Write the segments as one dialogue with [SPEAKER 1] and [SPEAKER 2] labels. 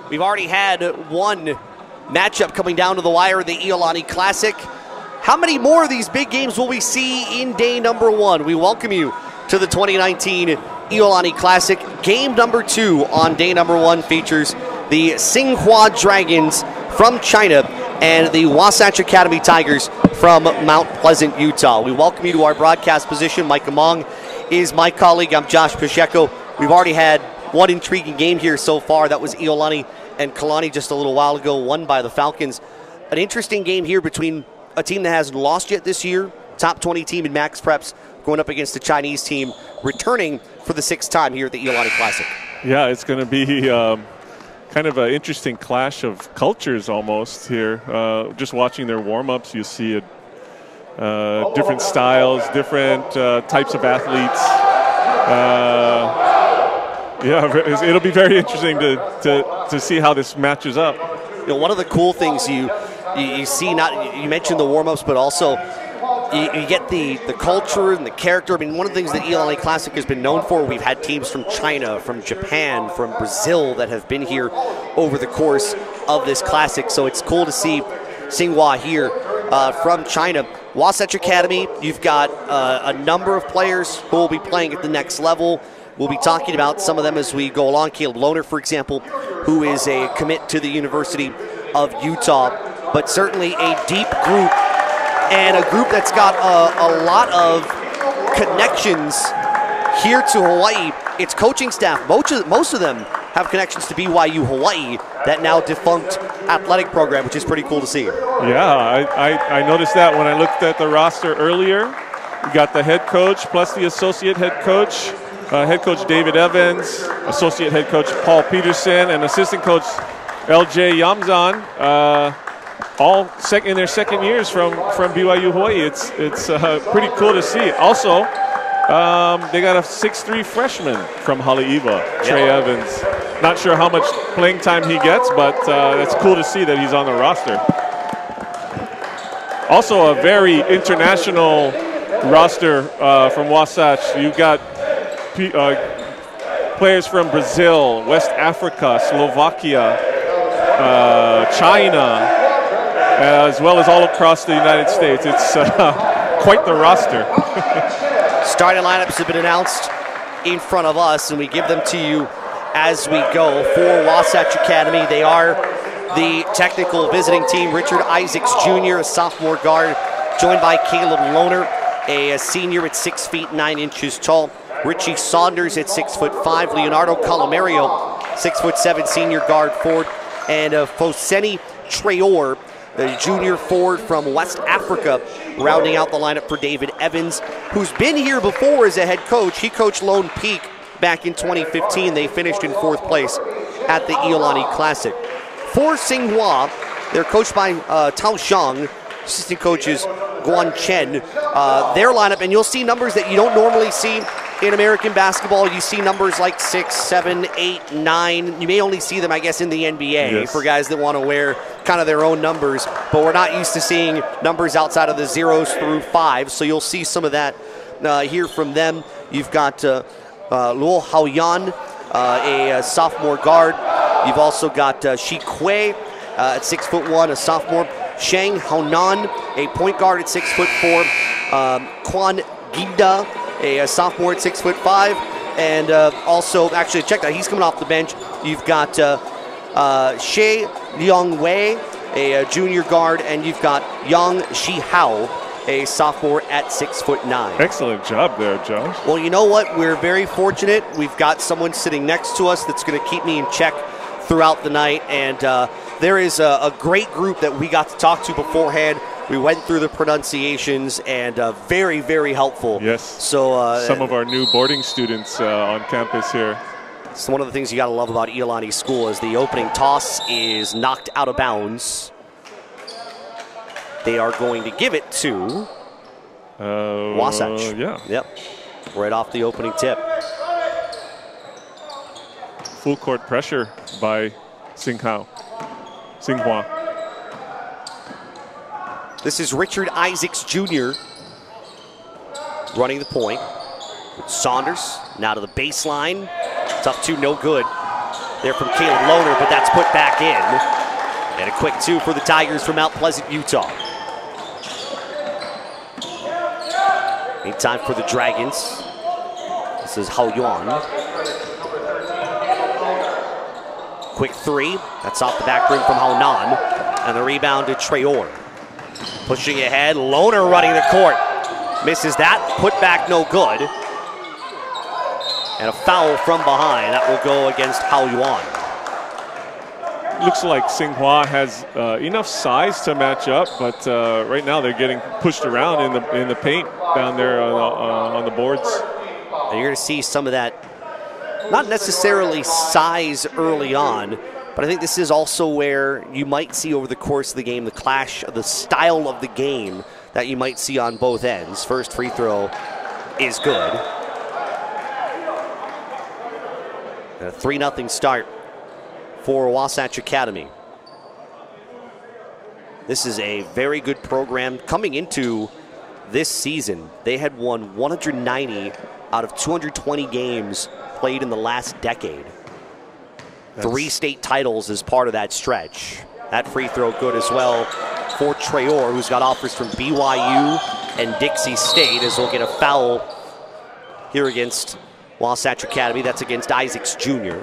[SPEAKER 1] We've already had one matchup coming down to the wire, the Iolani Classic. How many more of these big games will we see in day number one? We welcome you to the 2019 Iolani Classic. Game number 2 on day number 1 features the Tsinghua Dragons from China and the Wasatch Academy Tigers from Mount Pleasant, Utah. We welcome you to our broadcast position. Mike Among is my colleague. I'm Josh Pacheco. We've already had one intriguing game here so far. That was Iolani and Kalani just a little while ago, won by the Falcons. An interesting game here between a team that hasn't lost yet this year, top 20 team in Max Preps, going up against the Chinese team, returning for the 6th time here at the Iolani Classic. Yeah, it's going to be kind of an interesting clash of cultures almost here. Just watching their warm-ups, you see different styles, different types of athletes. Yeah, it'll be very interesting to see how this matches up. You know, one of the cool things you see, you mentioned the warm-ups, but also you get the culture and the character. I mean, one of the things that Iolani Classic has been known for, we've had teams from China, from Japan, from Brazil that have been here over the course of this Classic. So it's cool to see Tsinghua here from China. Wasatch Academy, you've got a number of players who will be playing at the next level. We'll be talking about some of them as we go along. Caleb Lohner, for example, who is a commit to the University of Utah. But certainly a deep group, and a group that's got a lot of connections here to Hawaii. Its coaching staff, most of them have connections to BYU Hawaii, that now defunct athletic program, which is pretty cool to see. Yeah, I noticed that when I looked at the roster earlier. We got the head coach plus the associate head coach. Head coach David Evans, associate head coach Paul Peterson, and assistant coach LJ Yamzan, all in their second years from BYU Hawaii. It's pretty cool to see. Also, they got a 6'3" freshman from Haleiwa, Trey Evans. Not sure how much playing time he gets, but it's cool to see that he's on the roster. Also, a very international roster from Wasatch. You've got players from Brazil, West Africa, Slovakia, China, as well as all across the United States. It's quite the roster. Starting lineups have been announced in front of us, and we give them to you as we go. For Wasatch Academy, they are the technical visiting team. Richard Isaacs Jr., a sophomore guard, joined by Caleb Lohner, a senior at 6 feet 9 inches tall. Richie Saunders at 6'5", Leonardo Colomario, 6'7", senior guard forward, and Foseni Traore, the junior forward from West Africa, rounding out the lineup for David Evans, who's been here before as a head coach. He coached Lone Peak back in 2015. They finished in 4th place at the Iolani Classic. For Tsinghua, they're coached by Tao Xiang, assistant coaches Guan Chen. Their lineup, and you'll see numbers that you don't normally see in American basketball. You see numbers like 6, 7, 8, 9. You may only see them, I guess, in the NBA for guys that want to wear kind of their own numbers. But we're not used to seeing numbers outside of the 0s through 5s. So you'll see some of that here from them. You've got Luo Haoyan, a sophomore guard. You've also got Shi Kui at 6'1", a sophomore. Shang Haonan, a point guard at 6'4". Quan Ginda, a sophomore at 6'5", and also, actually, check that, he's coming off the bench. You've got She Liang Wei, a junior guard, and you've got Yang Shi Hao, a sophomore at 6'9". Excellent job there, Josh. Well, you know what? We're very fortunate. We've got someone sitting next to us that's going to keep me in check throughout the night, and there is a great group that we got to talk to beforehand. We went through the pronunciations, and very, very helpful. Yes. So some of our new boarding students on campus here. So one of the things you got to love about Iolani School is the opening toss is knocked out of bounds. They are going to give it to Wasatch. Yeah. Yep. Right off the opening tip. Full court pressure by Tsinghua. This is Richard Isaacs Jr. running the point. Saunders now to the baseline. Tough two, no good. there from Caleb Lohner, but that's put back in. And a quick 2 for the Tigers from Mount Pleasant, Utah. Time for the Dragons. This is Hao Yuan. Quick 3. That's off the back rim from Hao Nan. And the rebound to Traore. Pushing ahead. Lohner running the court. Misses that. Put back no good. And a foul from behind. That will go against Hao Yuan.
[SPEAKER 2] Looks like Tsinghua has enough size to match up, but right now they're getting pushed around in the paint down there on the boards.
[SPEAKER 1] And you're going to see some of that, not necessarily size early on, but I think this is also where you might see over the course of the game the clash of the style of the game that you might see on both ends. First free throw is good. And a 3-0 start for Wasatch Academy. This is a very good program. Coming into this season, they had won 190 out of 220 games played in the last decade. 3 state titles as part of that stretch. That free throw good as well for Traore, who's got offers from BYU and Dixie State, as we'll get a foul here against Wasatch Academy. That's against Isaacs Jr.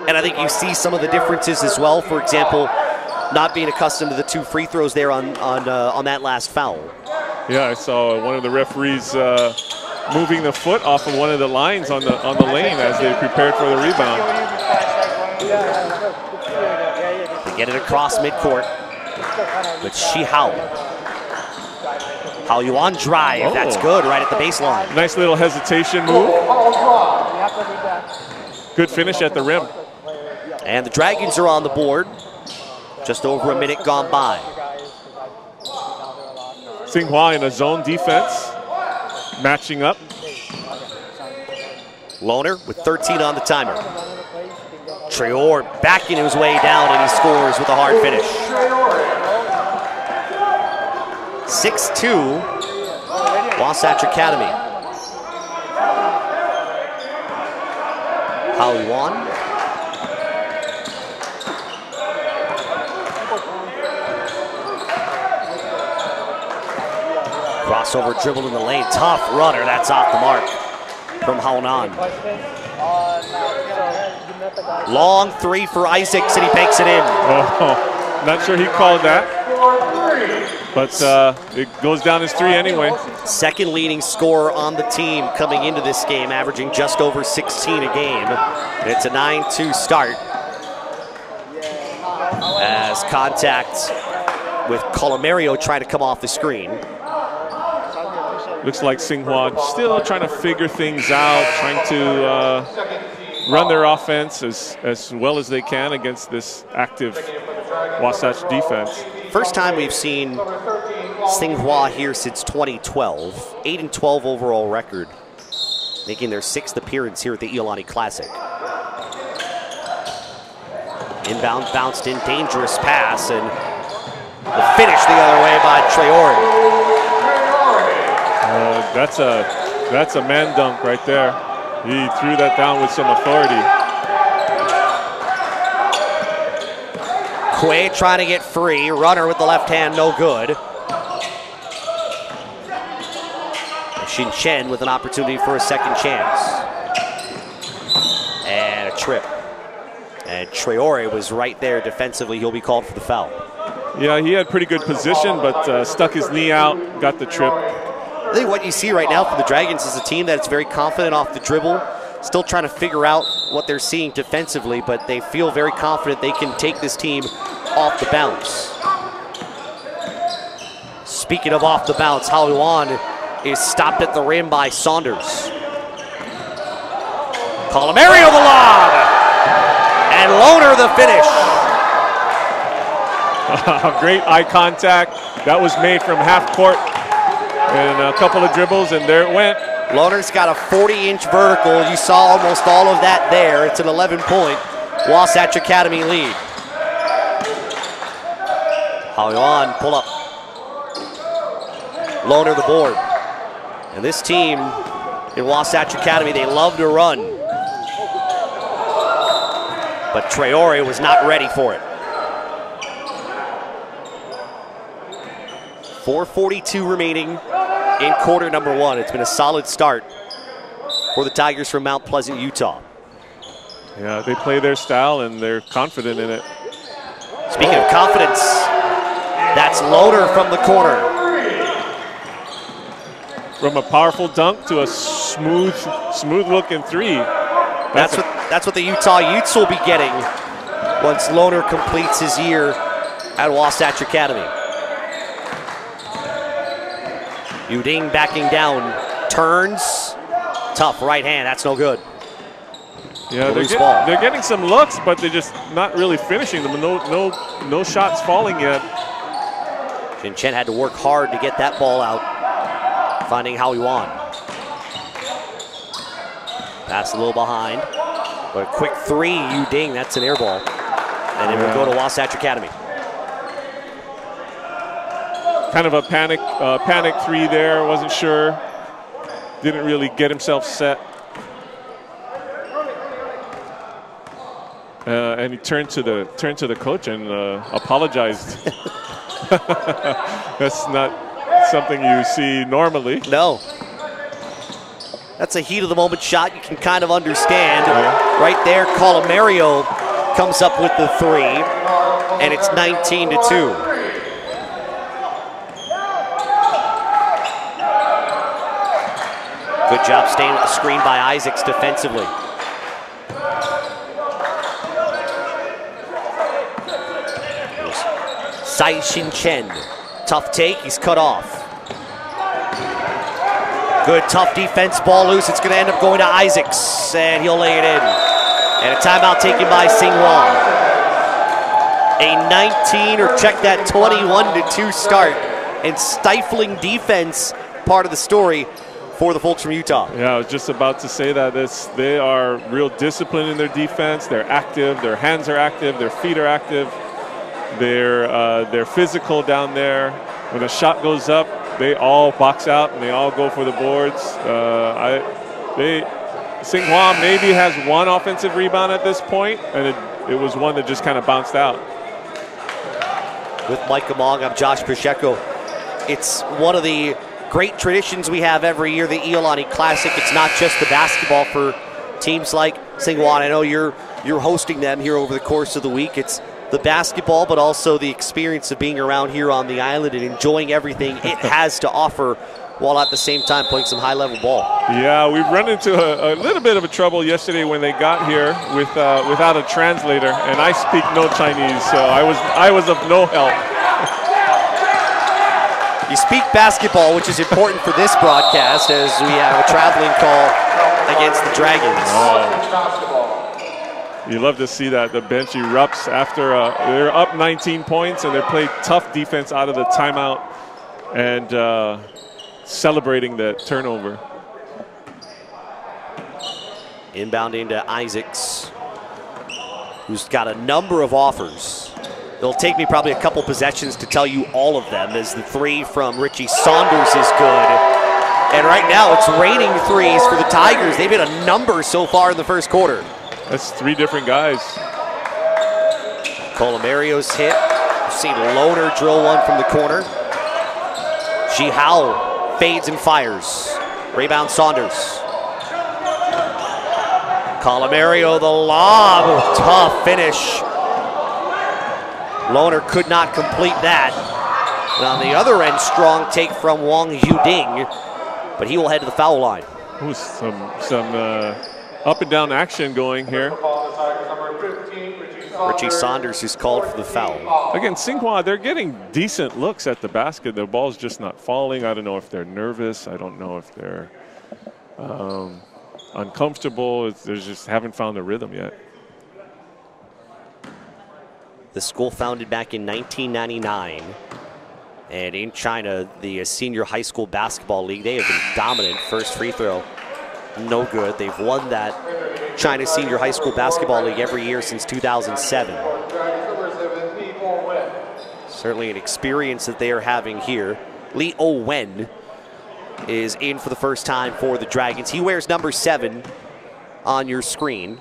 [SPEAKER 1] And I think you see some of the differences as well. For example, not being accustomed to the 2 free throws there on that last foul.
[SPEAKER 2] Yeah, I saw one of the referees moving the foot off of one of the lines on the lane as they prepared for the rebound.
[SPEAKER 1] They get it across midcourt, but Hao Yuan drive. That's good right at the baseline.
[SPEAKER 2] Nice little hesitation move. Good finish at the rim.
[SPEAKER 1] And the Dragons are on the board. Just over a minute gone by.
[SPEAKER 2] Tsinghua in a zone defense, matching up.
[SPEAKER 1] Lohner with 13 on the timer. Traore backing his way down, and he scores with a hard finish. 6-2, Wasatch Academy. Hao Yuan. Crossover dribbled in the lane. Tough runner. That's off the mark from Hao Nan. Long 3 for Isaacs, and he banks it in.
[SPEAKER 2] Oh, not sure he called that. But it goes down as 3 anyway.
[SPEAKER 1] Second leading scorer on the team coming into this game, averaging just over 16 a game. And it's a 9-2 start. As contact with Colomario trying to come off the screen.
[SPEAKER 2] Looks like Tsinghua still trying to figure things out, trying to run their offense as well as they can against this active Wasatch defense.
[SPEAKER 1] First time we've seen Tsinghua here since 2012. 8-12 overall record, making their 6th appearance here at the Iolani Classic. Inbound, bounced in, dangerous pass, and the finish the other way by Traore.
[SPEAKER 2] That's a man dunk right there. He threw that down with some authority.
[SPEAKER 1] Quay trying to get free. Runner with the left hand, no good. Xin Chen with an opportunity for a second chance. And a trip. And Traore was right there defensively. He'll be called for the foul.
[SPEAKER 2] Yeah, he had pretty good position, but stuck his knee out, got the trip.
[SPEAKER 1] I think what you see right now from the Dragons is a team that's very confident off the dribble, still trying to figure out what they're seeing defensively, but they feel very confident they can take this team off the bounce. Speaking of off the bounce, Hao Yuan is stopped at the rim by Saunders. Colomario the lob! And Lohner the finish.
[SPEAKER 2] Great eye contact. That was made from half court. And a couple of dribbles, and there it went.
[SPEAKER 1] Lohner's got a 40-inch vertical. You saw almost all of that there. It's an 11-point Wasatch Academy lead. Hao Yuan, pull up. Lohner the board. And this team in Wasatch Academy, they love to run. but Traore was not ready for it. 4:42 remaining in quarter number 1. It's been a solid start for the Tigers from Mount Pleasant, Utah.
[SPEAKER 2] Yeah, they play their style and they're confident in it.
[SPEAKER 1] Speaking of confidence, that's Lohner from the corner.
[SPEAKER 2] From a powerful dunk to a smooth looking three.
[SPEAKER 1] That's what the Utah Utes will be getting once Lohner completes his year at Wasatch Academy. Uding backing down, turns, tough right hand, that's no good.
[SPEAKER 2] Yeah, they're getting some looks, but they're just not really finishing them. No shots falling yet.
[SPEAKER 1] Jin Chen had to work hard to get that ball out, finding how he won. Pass a little behind, but a quick three, Uding, that's an air ball. And it will go to Wasatch Academy.
[SPEAKER 2] Kind of a panic three there, wasn't sure. Didn't really get himself set. And he turned to the coach and apologized. That's not something you see normally.
[SPEAKER 1] No. That's a heat of the moment shot you can kind of understand. Yeah. Right there, Colomario comes up with the three, and it's 19-2. Good job staying with the screen by Isaacs defensively. Sai Shin Chen, tough take, he's cut off. Good tough defense, ball loose, it's gonna end up going to Isaacs, and he'll lay it in. And a timeout taken by Tsinghua. A 19, or check that, 21-2 start, and stifling defense part of the story for the folks from Utah.
[SPEAKER 2] Yeah, I was just about to say that. They are real disciplined in their defense. They're active, their hands are active, their feet are active. They're physical down there. When a shot goes up, they all box out and they all go for the boards. Tsinghua maybe has one offensive rebound at this point, and it was one that just kind of bounced out.
[SPEAKER 1] With Mike Among, I'm Josh Pacheco. It's one of the great traditions we have every year, the Iolani Classic. It's not just the basketball for teams like Tsinghua. I know you're hosting them here over the course of the week. It's the basketball, but also the experience of being around here on the island and enjoying everything it has to offer, while at the same time playing some high-level ball. Yeah,
[SPEAKER 2] we've run into a little bit of a trouble yesterday when they got here without a translator, and I speak no Chinese, so I was of no help.
[SPEAKER 1] You speak basketball, which is important for this broadcast, as we have a traveling call against the Dragons.
[SPEAKER 2] You love to see that. The bench erupts after they're up 19 points, and they play tough defense out of the timeout and celebrating the turnover.
[SPEAKER 1] Inbound into Isaacs, who's got a number of offers. It'll take me probably a couple possessions to tell you all of them, as the three from Richie Saunders is good. And right now it's raining threes for the Tigers. They've hit a number so far in the first quarter.
[SPEAKER 2] That's three different guys.
[SPEAKER 1] Colomario's hit. We've seen Lohner drill one from the corner. Jihao fades and fires. Rebound Saunders. Colomario the lob. Tough finish. Lohner could not complete that. And on the other end, strong take from Wang Yuding, but he will head to the foul line.
[SPEAKER 2] Ooh, some up and down action going here.
[SPEAKER 1] Richie Saunders is called for the foul.
[SPEAKER 2] Again, Tsinghua, they're getting decent looks at the basket. The ball's just not falling. I don't know if they're nervous. I don't know if they're uncomfortable. They just haven't found a rhythm yet.
[SPEAKER 1] The school founded back in 1999. And in China, the senior high school basketball league, they have been dominant. First free throw, no good. They've won that China Senior High School Basketball League every year since 2007. Certainly an experience that they are having here. Lee Oh-Wen is in for the first time for the Dragons. He wears number 7 on your screen.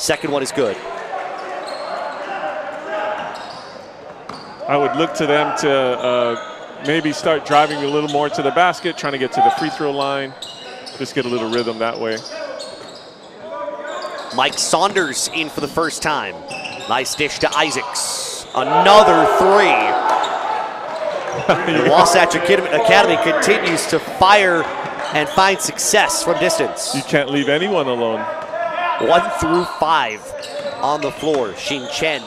[SPEAKER 1] Second one is good.
[SPEAKER 2] I would look to them to maybe start driving a little more to the basket, trying to get to the free throw line. Just get a little rhythm that way.
[SPEAKER 1] Mike Saunders in for the first time. Nice dish to Isaacs. Another three. The Wasatch Academy continues to fire and find success from distance.
[SPEAKER 2] You can't leave anyone alone.
[SPEAKER 1] 1 through 5 on the floor. Xin Chen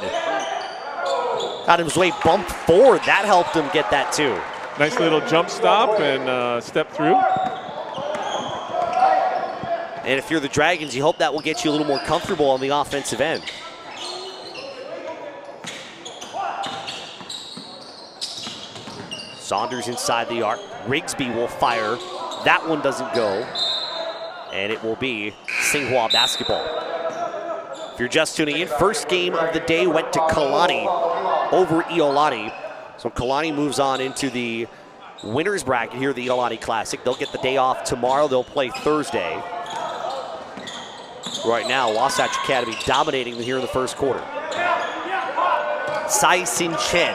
[SPEAKER 1] got his way bumped forward. That helped him get that too.
[SPEAKER 2] Nice little jump stop and step through.
[SPEAKER 1] And if you're the Dragons, you hope that will get you a little more comfortable on the offensive end. Saunders inside the arc. Rigsby will fire. That one doesn't go. And it will be Tsinghua basketball. If you're just tuning in, first game of the day went to Kalani over Iolani. So Kalani moves on into the winner's bracket here, the Iolani Classic. They'll get the day off tomorrow. They'll play Thursday. Right now, Wasatch Academy dominating here in the first quarter. Xin Chen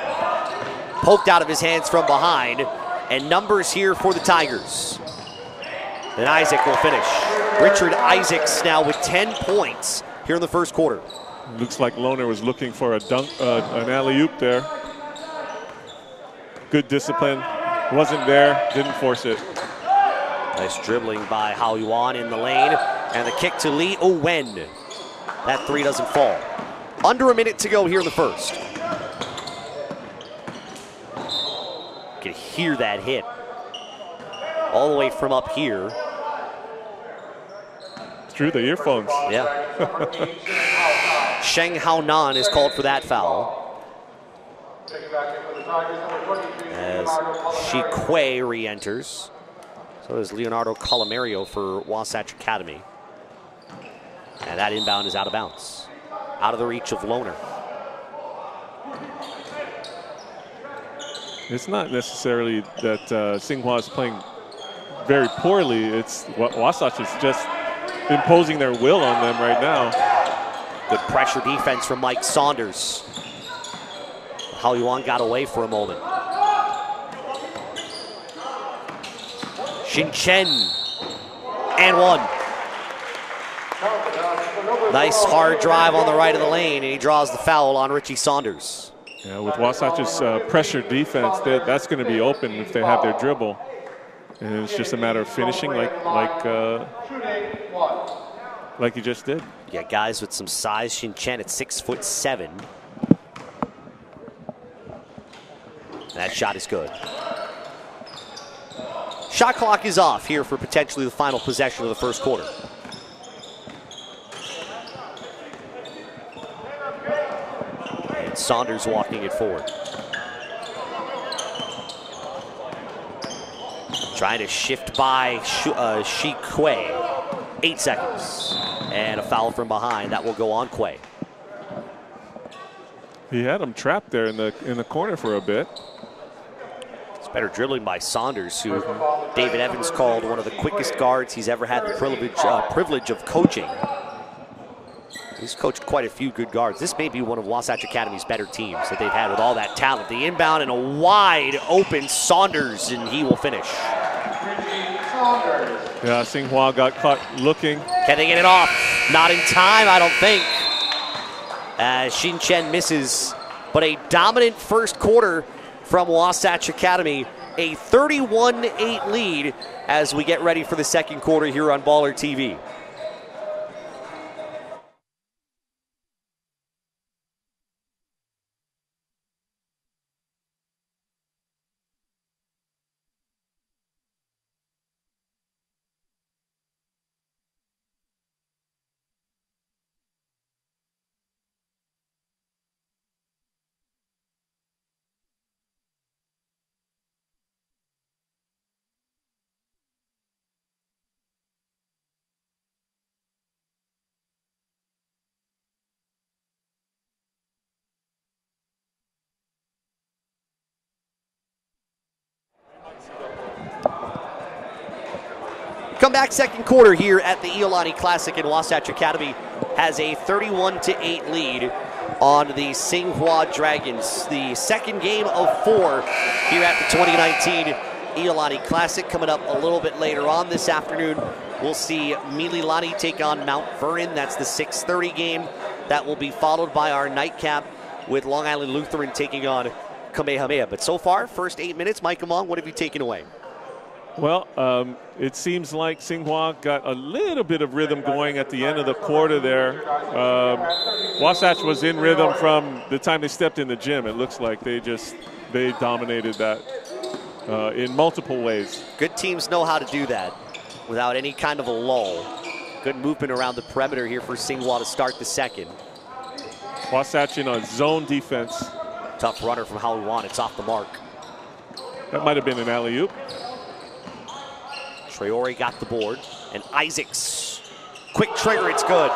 [SPEAKER 1] poked out of his hands from behind, and numbers here for the Tigers. And Isaac will finish. Richard Isaacs now with 10 points here in the first quarter.
[SPEAKER 2] Looks like Lohner was looking for a dunk, an alley-oop there. Good discipline. Wasn't there, didn't force it.
[SPEAKER 1] Nice dribbling by Hao Yuan in the lane. And the kick to Lee Owen. That three doesn't fall. Under a minute to go here in the first. You can hear that hit all the way from up here.
[SPEAKER 2] Through the earphones.
[SPEAKER 1] Yeah. Sheng Haonan is called for that foul. As Shi Kui re-enters. So does Leonardo Colomario for Wasatch Academy. And that inbound is out of bounds. Out of the reach of Lohner.
[SPEAKER 2] It's not necessarily that Tsinghua is playing very poorly. It's Wasatch is just imposing their will on them right now.
[SPEAKER 1] Good pressure defense from Mike Saunders. Hao Yuan got away for a moment. Xin Chen. And one. Nice hard drive on the right of the lane, and he draws the foul on Richie Saunders.
[SPEAKER 2] Yeah, with Wasatch's pressure defense, that's going to be open if they have their dribble. And it's just a matter of finishing like you just did.
[SPEAKER 1] Yeah, guys with some size. Xin Chen at 6'7". That shot is good. Shot clock is off here for potentially the final possession of the first quarter. And Saunders walking it forward. Trying to shift by Shi Kui. 8 seconds. And a foul from behind. That will go on Kui.
[SPEAKER 2] He had him trapped there in the corner for a bit.
[SPEAKER 1] It's better dribbling by Saunders, who David Evans called one of the quickest guards he's ever had the privilege of coaching. He's coached quite a few good guards. This may be one of Wasatch Academy's better teams that they've had with all that talent. The inbound and a wide open Saunders, and he will finish.
[SPEAKER 2] Yeah, Tsinghua got caught looking.
[SPEAKER 1] Can they get it off? Not in time, I don't think. Xin Chen misses, but a dominant first quarter from Wasatch Academy. A 31-8 lead as we get ready for the second quarter here on BallerTV. Come back second quarter here at the Iolani Classic, and Wasatch Academy has a 31-8 lead on the Tsinghua Dragons. The second game of 4 here at the 2019 Iolani Classic. Coming up a little bit later on this afternoon, we'll see Mililani take on Mount Vernon. That's the 6:30 game. That will be followed by our nightcap with Long Island Lutheran taking on Kamehameha. But so far, first 8 minutes, Mike Among, what have you taken away?
[SPEAKER 2] Well, it seems like Tsinghua got a little bit of rhythm going at the end of the quarter there. Wasatch was in rhythm from the time they stepped in the gym. It looks like they dominated that in multiple ways.
[SPEAKER 1] Good teams know how to do that without any kind of a lull. Good movement around the perimeter here for Tsinghua to start the second.
[SPEAKER 2] Wasatch in a zone defense.
[SPEAKER 1] Tough runner from Iolani. It's off the mark.
[SPEAKER 2] That might have been an alley-oop.
[SPEAKER 1] Traore got the board, and Isaacs, quick trigger, it's good.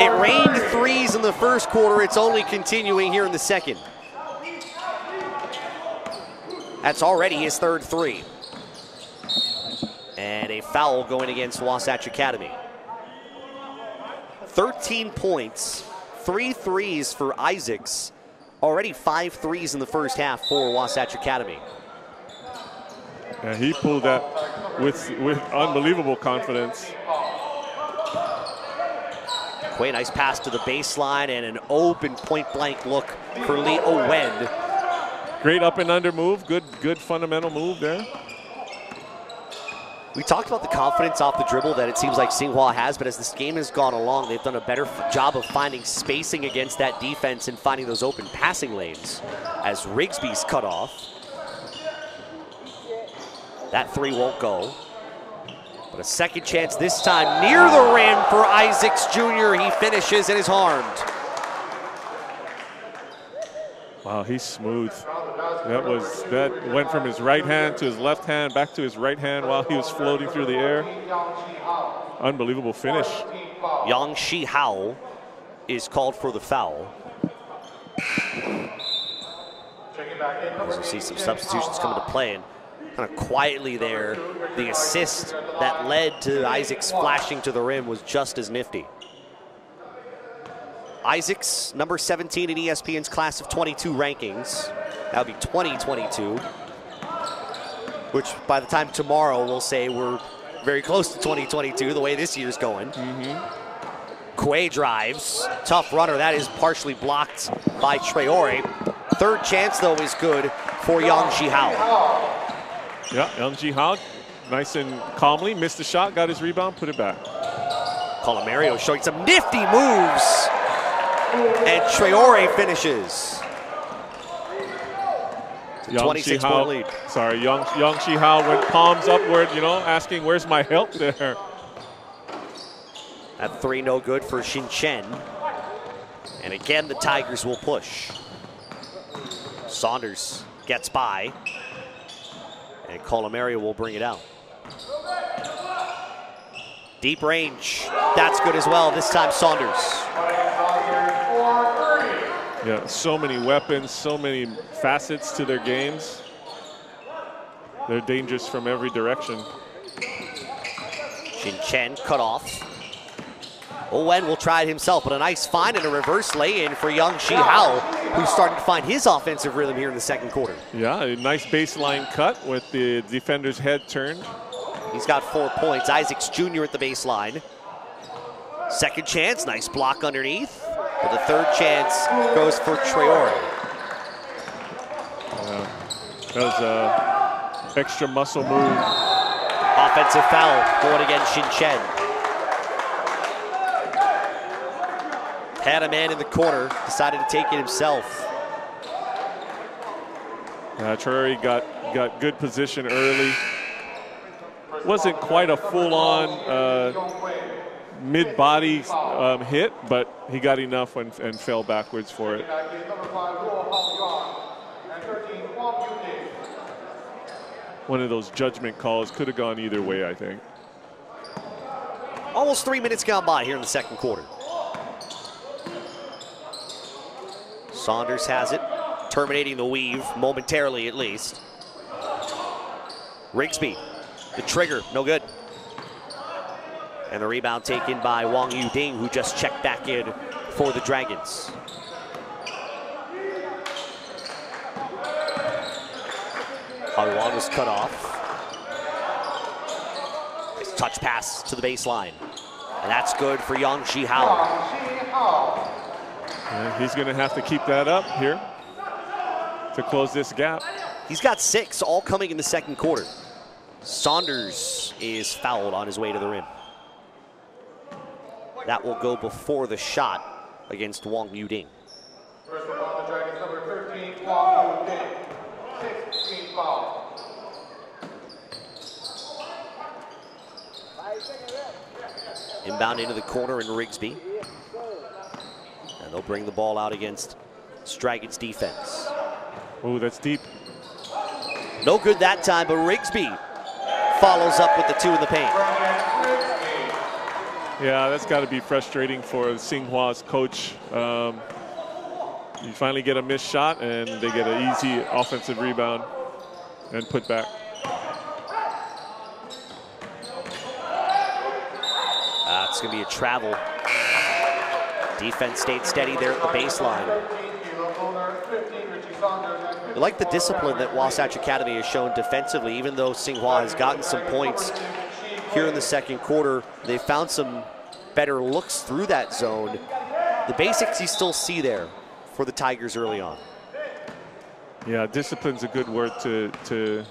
[SPEAKER 1] It rained threes in the first quarter. It's only continuing here in the second. That's already his third three. And a foul going against Wasatch Academy. 13 points, 3 threes for Isaacs. Already 5 threes in the first half for Wasatch Academy.
[SPEAKER 2] And he pulled that with unbelievable confidence.
[SPEAKER 1] Quay, nice pass to the baseline and an open point-blank look for Lee Owen.
[SPEAKER 2] Great up and under move, good fundamental move there.
[SPEAKER 1] We talked about the confidence off the dribble that it seems like Tsinghua has, but as this game has gone along, they've done a better job of finding spacing against that defense and finding those open passing lanes. As Rigsby's cut off. That three won't go. But a second chance this time near the rim for Isaacs Jr. He finishes and is harmed.
[SPEAKER 2] Wow, he's smooth. That went from his right hand to his left hand, back to his right hand while he was floating through the air. Unbelievable finish.
[SPEAKER 1] Yang Shi Hao is called for the foul. As we see some substitutions come into play, and kind of quietly there, the assist that led to Isaacs flashing to the rim was just as nifty. Isaacs, number 17 in ESPN's class of 22 rankings. That would be 2022, which by the time tomorrow we'll say we're very close to 2022, the way this year's going. Quay drives, tough runner. That is partially blocked by Traore. Third chance, though, is good for Yang Shi Hao.
[SPEAKER 2] Yeah, Yang Shi Hao, nice and calmly, missed the shot, got his rebound, put it back.
[SPEAKER 1] Colomario showing some nifty moves. And Traore finishes. It's a 26-point lead.
[SPEAKER 2] Sorry, Yang Shi Hao went palms upward, you know, asking where's my help there.
[SPEAKER 1] That three no good for Xin Chen. And again, the Tigers will push. Saunders gets by. And Colomario will bring it out. Deep range. That's good as well. This time Saunders.
[SPEAKER 2] Yeah, so many weapons, so many facets to their games. They're dangerous from every direction.
[SPEAKER 1] Xin Chen cut off. Owen will try it himself, but a nice find and a reverse lay-in for Yang Shi Hao, who's starting to find his offensive rhythm here in the second quarter.
[SPEAKER 2] Yeah, a nice baseline cut with the defender's head turned.
[SPEAKER 1] He's got 4 points. Isaacs Jr. at the baseline. Second chance, nice block underneath. But the third chance goes for Traore.
[SPEAKER 2] That was an extra muscle move.
[SPEAKER 1] Offensive foul going against Xin Chen. Had a man in the corner, decided to take it himself.
[SPEAKER 2] Traore got good position early. Wasn't quite a full-on mid-body hit, but he got enough and fell backwards for it. One of those judgment calls, could have gone either way, I think.
[SPEAKER 1] Almost 3 minutes gone by here in the second quarter. Saunders has it, terminating the weave, momentarily at least. Rigsby, the trigger, no good. And the rebound taken by Wang Yuding, who just checked back in for the Dragons. Haoyuan was cut off. Nice touch pass to the baseline. And that's good for Yang Zhihao.
[SPEAKER 2] He's going to have to keep that up here to close this gap.
[SPEAKER 1] He's got 6, all coming in the second quarter. Saunders is fouled on his way to the rim. That will go before the shot against Wang Yuding.
[SPEAKER 3] First on the Dragons, number 13, Wang Yuding. 16 foul.
[SPEAKER 1] Inbound into the corner in Rigsby. And they'll bring the ball out against Dragons defense.
[SPEAKER 2] Oh, that's deep.
[SPEAKER 1] No good that time, but Rigsby follows up with the 2 in the paint.
[SPEAKER 2] Yeah, that's got to be frustrating for Tsinghua's coach. You finally get a missed shot, and they get an easy offensive rebound and put back.
[SPEAKER 1] It's going to be a travel. Defense stayed steady there at the baseline. I like the discipline that Wasatch Academy has shown defensively, even though Tsinghua has gotten some points here in the second quarter. They found some better looks through that zone. The basics you still see there for the Tigers early on.
[SPEAKER 2] Yeah, discipline's a good word to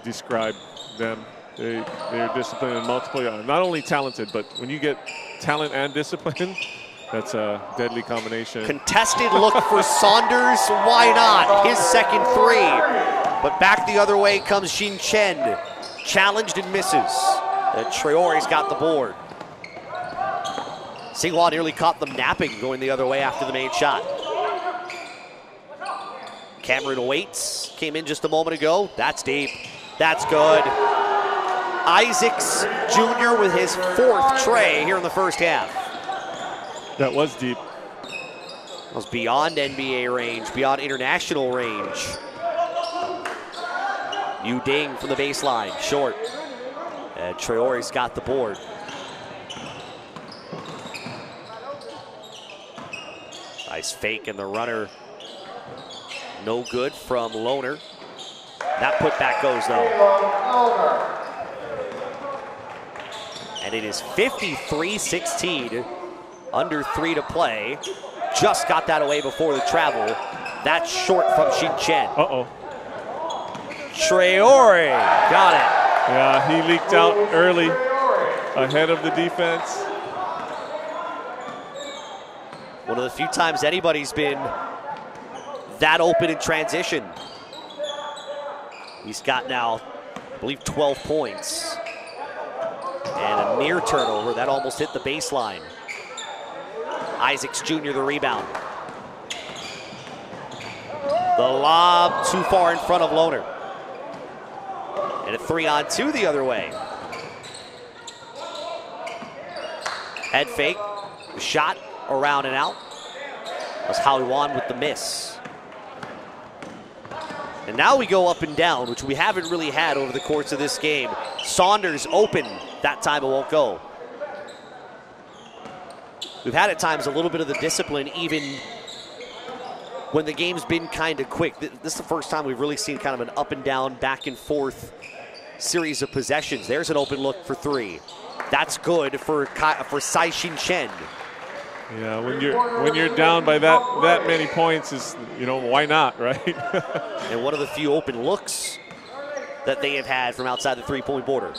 [SPEAKER 2] describe them. They're disciplined in multiple, not only talented, but when you get talent and discipline, that's a deadly combination.
[SPEAKER 1] Contested look for Saunders, why not? His second 3. But back the other way comes Xin Chen. Challenged and misses. Traore's got the board. Tsinghua nearly caught them napping going the other way after the main shot. Cameron Waits came in just a moment ago. That's deep. That's good. Isaacs Jr. with his 4th tray here in the first half.
[SPEAKER 2] That was deep.
[SPEAKER 1] That was beyond NBA range, beyond international range. Yuding from the baseline, short. And Traore's got the board. Nice fake and the runner. No good from Lohner. That putback goes though. And it is 53-16. Under 3 to play. Just got that away before the travel. That's short from Xin Chen.
[SPEAKER 2] Uh-oh.
[SPEAKER 1] Traore got it.
[SPEAKER 2] Yeah, he leaked out early ahead of the defense.
[SPEAKER 1] One of the few times anybody's been that open in transition. He's got now, I believe, 12 points. And a near turnover. That almost hit the baseline. Isaacs Jr. the rebound. The lob too far in front of Lohner. And a 3-on-2 the other way. Head fake, shot around and out. That was Haoyuan with the miss. And now we go up and down, which we haven't really had over the course of this game. Saunders open, that time it won't go. We've had at times a little bit of the discipline even when the game's been kind of quick. This is the first time we've really seen kind of an up and down, back and forth series of possessions. There's an open look for 3. That's good for Sai Xin Chen.
[SPEAKER 2] Yeah, when you're down by that many points, is why not, right?
[SPEAKER 1] And one of the few open looks that they have had from outside the 3-point border.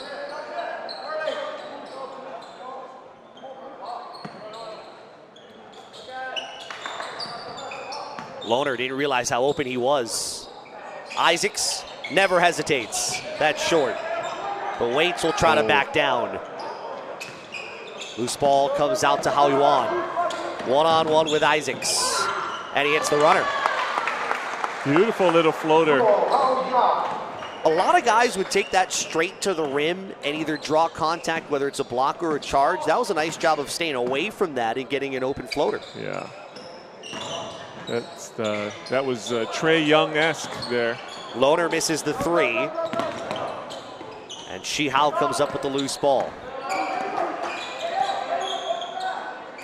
[SPEAKER 1] Lohner didn't realize how open he was. Isaacs never hesitates. That's short. But Waits will try to back down. Loose ball comes out to Haoyuan. 1-on-1 with Isaacs. And he hits the runner.
[SPEAKER 2] Beautiful little floater.
[SPEAKER 1] A lot of guys would take that straight to the rim and either draw contact, whether it's a block or a charge. That was a nice job of staying away from that and getting an open floater.
[SPEAKER 2] Yeah. That was Trae Young-esque there.
[SPEAKER 1] Lohner misses the 3. And Zhihao comes up with the loose ball.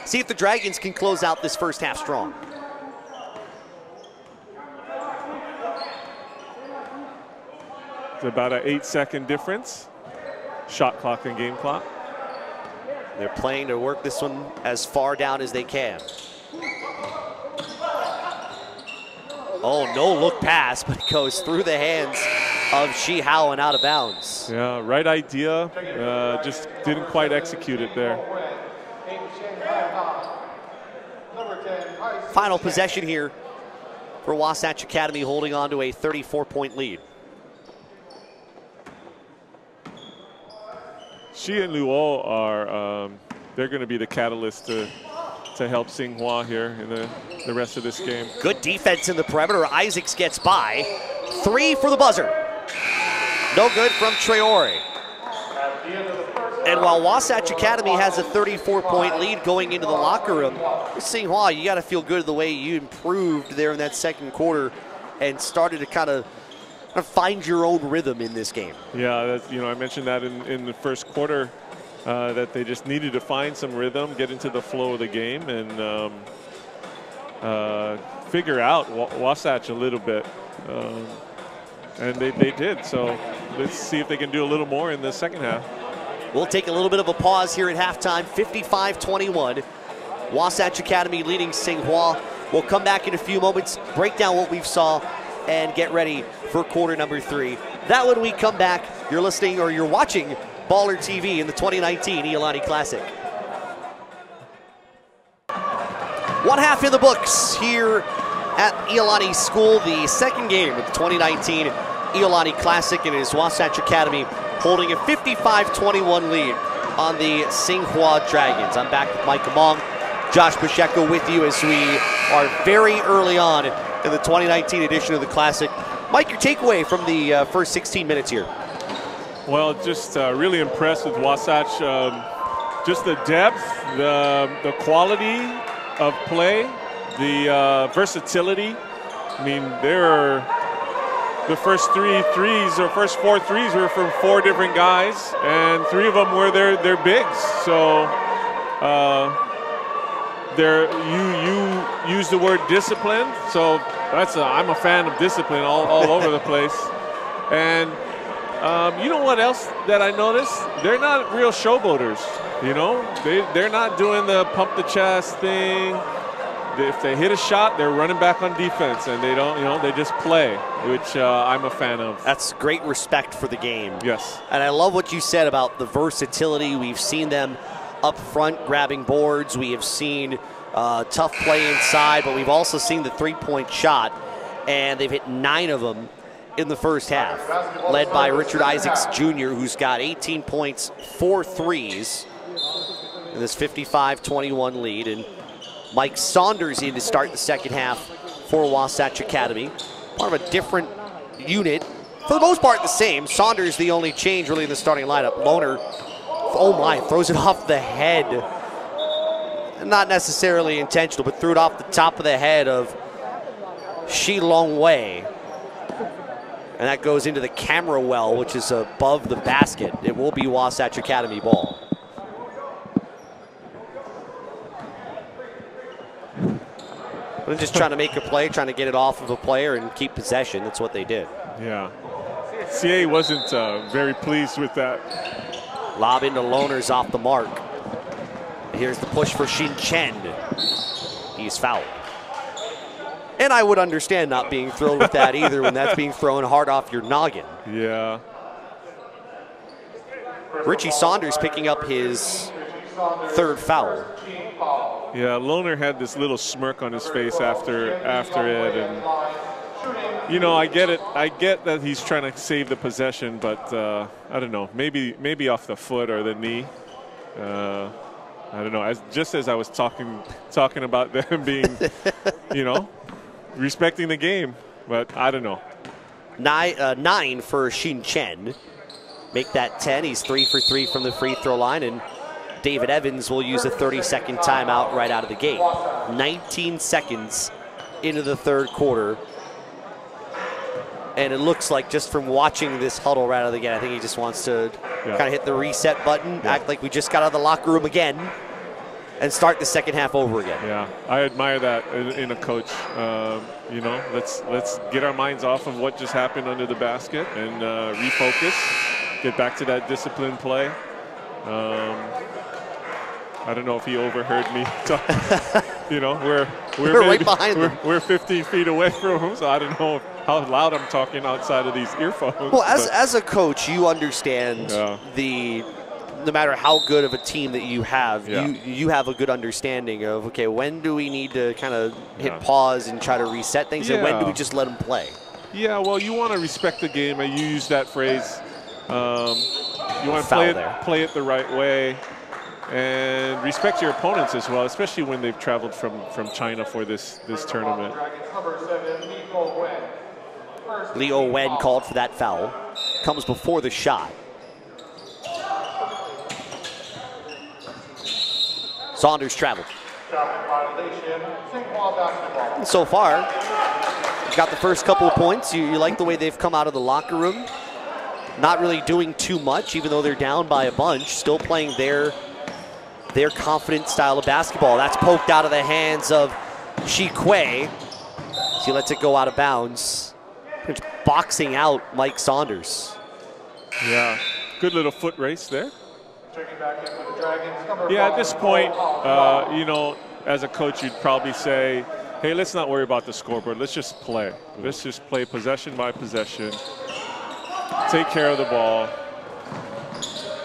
[SPEAKER 1] see if the Dragons can close out this first half strong.
[SPEAKER 2] It's about an 8-second difference. Shot clock and game clock.
[SPEAKER 1] They're playing to work this one as far down as they can. Oh, no look pass, but it goes through the hands of Shi Hao and out of bounds.
[SPEAKER 2] Yeah, right idea. Just didn't quite execute it there.
[SPEAKER 1] Final possession here for Wasatch Academy, holding on to a 34-point lead.
[SPEAKER 2] Shi and Luo are, they're going to be the catalyst to help Tsinghua here in the rest of this game.
[SPEAKER 1] Good defense in the perimeter. Isaacs gets by. 3 for the buzzer. No good from Traore. And while Wasatch Academy has a 34-point lead going into the locker room, Tsinghua, you got to feel good the way you improved there in that second quarter and started to kind of find your own rhythm in this game.
[SPEAKER 2] Yeah, that's, I mentioned that in the first quarter, that they just needed to find some rhythm, get into the flow of the game, and figure out Wasatch a little bit. And they did, so let's see if they can do a little more in the second half.
[SPEAKER 1] We'll take a little bit of a pause here at halftime, 55-21. Wasatch Academy leading Tsinghua. We'll come back in a few moments, break down what we've saw, and get ready for quarter number 3. That when we come back, you're listening or you're watching BallerTV in the 2019 Iolani Classic. One half in the books here at Iolani School, the second game of the 2019 Iolani Classic, and it is Wasatch Academy holding a 55-21 lead on the Tsinghua Dragons. I'm back with Mike Among, Josh Pacheco with you as we are very early on in the 2019 edition of the Classic. Mike, your takeaway from the first 16 minutes here?
[SPEAKER 2] Well, just really impressed with Wasatch. Just the depth, the quality of play, the versatility. I mean, the first 4 threes were from 4 different guys, and 3 of them were their bigs. So you use the word discipline, so I'm a fan of discipline all over the place. And you know what else that I noticed? They're not real showboaters. They're not doing the pump the chest thing. If they hit a shot, they're running back on defense, and they don't, they just play, which I'm a fan of.
[SPEAKER 1] That's great respect for the game.
[SPEAKER 2] Yes.
[SPEAKER 1] And I love what you said about the versatility. We've seen them up front grabbing boards. We have seen tough play inside, but we've also seen the three-point shot, and they've hit 9 of them in the first half, led by Richard Isaacs Jr., who's got 18 points, 4 threes in this 55-21 lead. And Mike Saunders in to start the second half for Wasatch Academy. Part of a different unit. For the most part the same. Saunders the only change really in the starting lineup. Lohner, oh my, throws it off the head. Not necessarily intentional, but threw it off the top of the head of Shi Long Wei. And that goes into the camera well, which is above the basket. It will be Wasatch Academy ball. They're just trying to make a play, trying to get it off of a player and keep possession. That's what they did.
[SPEAKER 2] Yeah. CA wasn't very pleased with that.
[SPEAKER 1] Lob into Lohner's off the mark. Here's the push for Shin Chen. He's fouled. And I would understand not being thrilled with that either when that's being thrown hard off your noggin.
[SPEAKER 2] Yeah.
[SPEAKER 1] Richie Saunders picking up his 3rd foul.
[SPEAKER 2] Yeah, Lohner had this little smirk on his face after it, and I get it. I get that he's trying to save the possession, but I don't know. Maybe off the foot or the knee. I don't know. Just as I was talking about them being, respecting the game, but I don't know.
[SPEAKER 1] 9 for Shin Chen. Make that 10. He's 3 for 3 from the free throw line, and David Evans will use a 30-second timeout right out of the gate. 19 seconds into the 3rd quarter. And it looks like just from watching this huddle right out of the gate, I think he just wants to kind of hit the reset button, act like we just got out of the locker room again. and start the second half over again.
[SPEAKER 2] Yeah, I admire that in a coach. You know, let's get our minds off of what just happened under the basket and refocus, get back to that disciplined play. I don't know if he overheard me. You know, we're
[SPEAKER 1] right behind them.
[SPEAKER 2] We're 15 feet away from him, so I don't know how loud I'm talking outside of these earphones.
[SPEAKER 1] Well, as a coach, you understand no matter how good of a team that you have, you have a good understanding of, okay, when do we need to kind of hit pause and try to reset things, and when do we just let them play? Yeah,
[SPEAKER 2] well, you want to respect the game, and you use that phrase. You want to play it the right way, and respect your opponents as well, especially when they've traveled from China for this tournament.
[SPEAKER 1] Leo Wen called for that foul. Comes before the shot. Saunders traveled. So far, got the first couple of points. You like the way they've come out of the locker room. Not really doing too much, even though they're down by a bunch. Still playing their confident style of basketball. That's poked out of the hands of Shi Kuei. He lets it go out of bounds. It's boxing out Mike Saunders.
[SPEAKER 2] Yeah, good little foot race there. Yeah, at this point, you know, as a coach, you'd probably say, hey, let's not worry about the scoreboard. Let's just play. Let's just play possession by possession. Take care of the ball.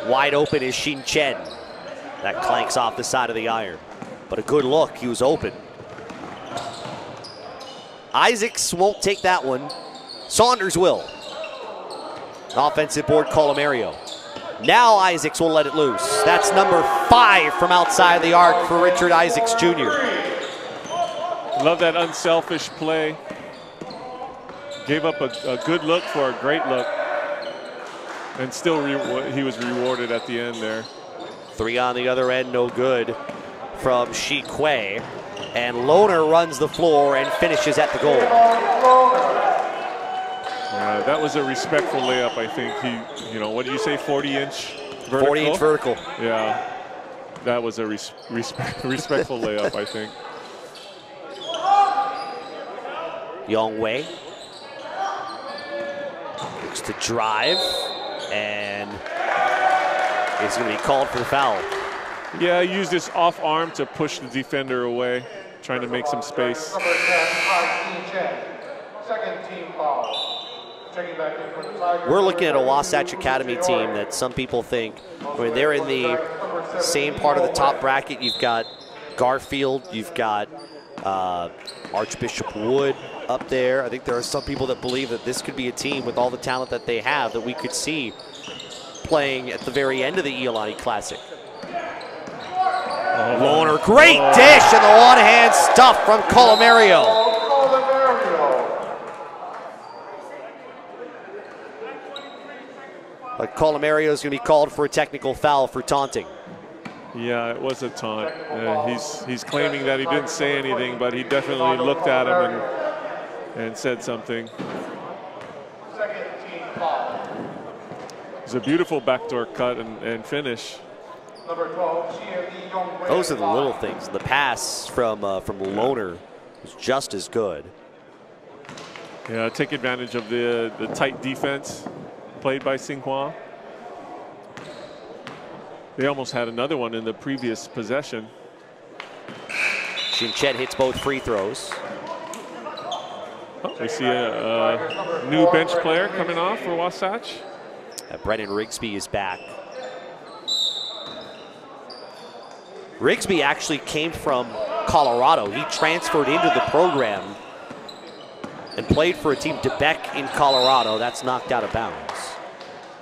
[SPEAKER 1] Wide open is Xin Chen. That clanks off the side of the iron. But a good look. He was open. Isaacs won't take that one. Saunders will. Offensive board, Colomario. Now Isaacs will let it loose. That's number 5 from outside the arc for Richard Isaacs Jr.
[SPEAKER 2] Love that unselfish play. Gave up a good look for a great look. And still he was rewarded at the end there.
[SPEAKER 1] 3 on the other end, no good from Shi Kuei. And Lohner runs the floor and finishes at the goal.
[SPEAKER 2] Yeah, that was a respectful layup, I think. He, you know, what did you say, 40-inch vertical?
[SPEAKER 1] 40-inch vertical.
[SPEAKER 2] Yeah, that was a respectful layup, I think.
[SPEAKER 1] Yong Wei looks to drive, and it's going to be called for the foul.
[SPEAKER 2] Yeah, use this off arm to push the defender away, trying to make some space.
[SPEAKER 3] Number 10, Chen. Second team foul.
[SPEAKER 1] We're looking at a Wasatch Academy team that some people think, when they're in the same part of the top bracket, you've got Garfield, you've got Archbishop Wood up there. I think there are some people that believe that this could be a team with all the talent that they have that we could see playing at the very end of the Iolani Classic. Lohner, great dish, and the one-hand stuff from Colomario. But Colomario is going to be called for a technical foul for taunting.
[SPEAKER 2] Yeah, it was a taunt. He's claiming that he didn't say anything, but he definitely looked at him and said something. It's a beautiful backdoor cut and finish.
[SPEAKER 1] Those are the little things. The pass from Lohner was just as good.
[SPEAKER 2] Yeah, take advantage of the tight defense played by Tsinghua. They almost had another one in the previous possession.
[SPEAKER 1] Xin Chen hits both free throws.
[SPEAKER 2] Oh, we see a new bench player coming off for Wasatch.
[SPEAKER 1] Brennan Rigsby is back. Rigsby actually came from Colorado. He transferred into the program and played for a team, DeBeck in Colorado. That's knocked out of bounds,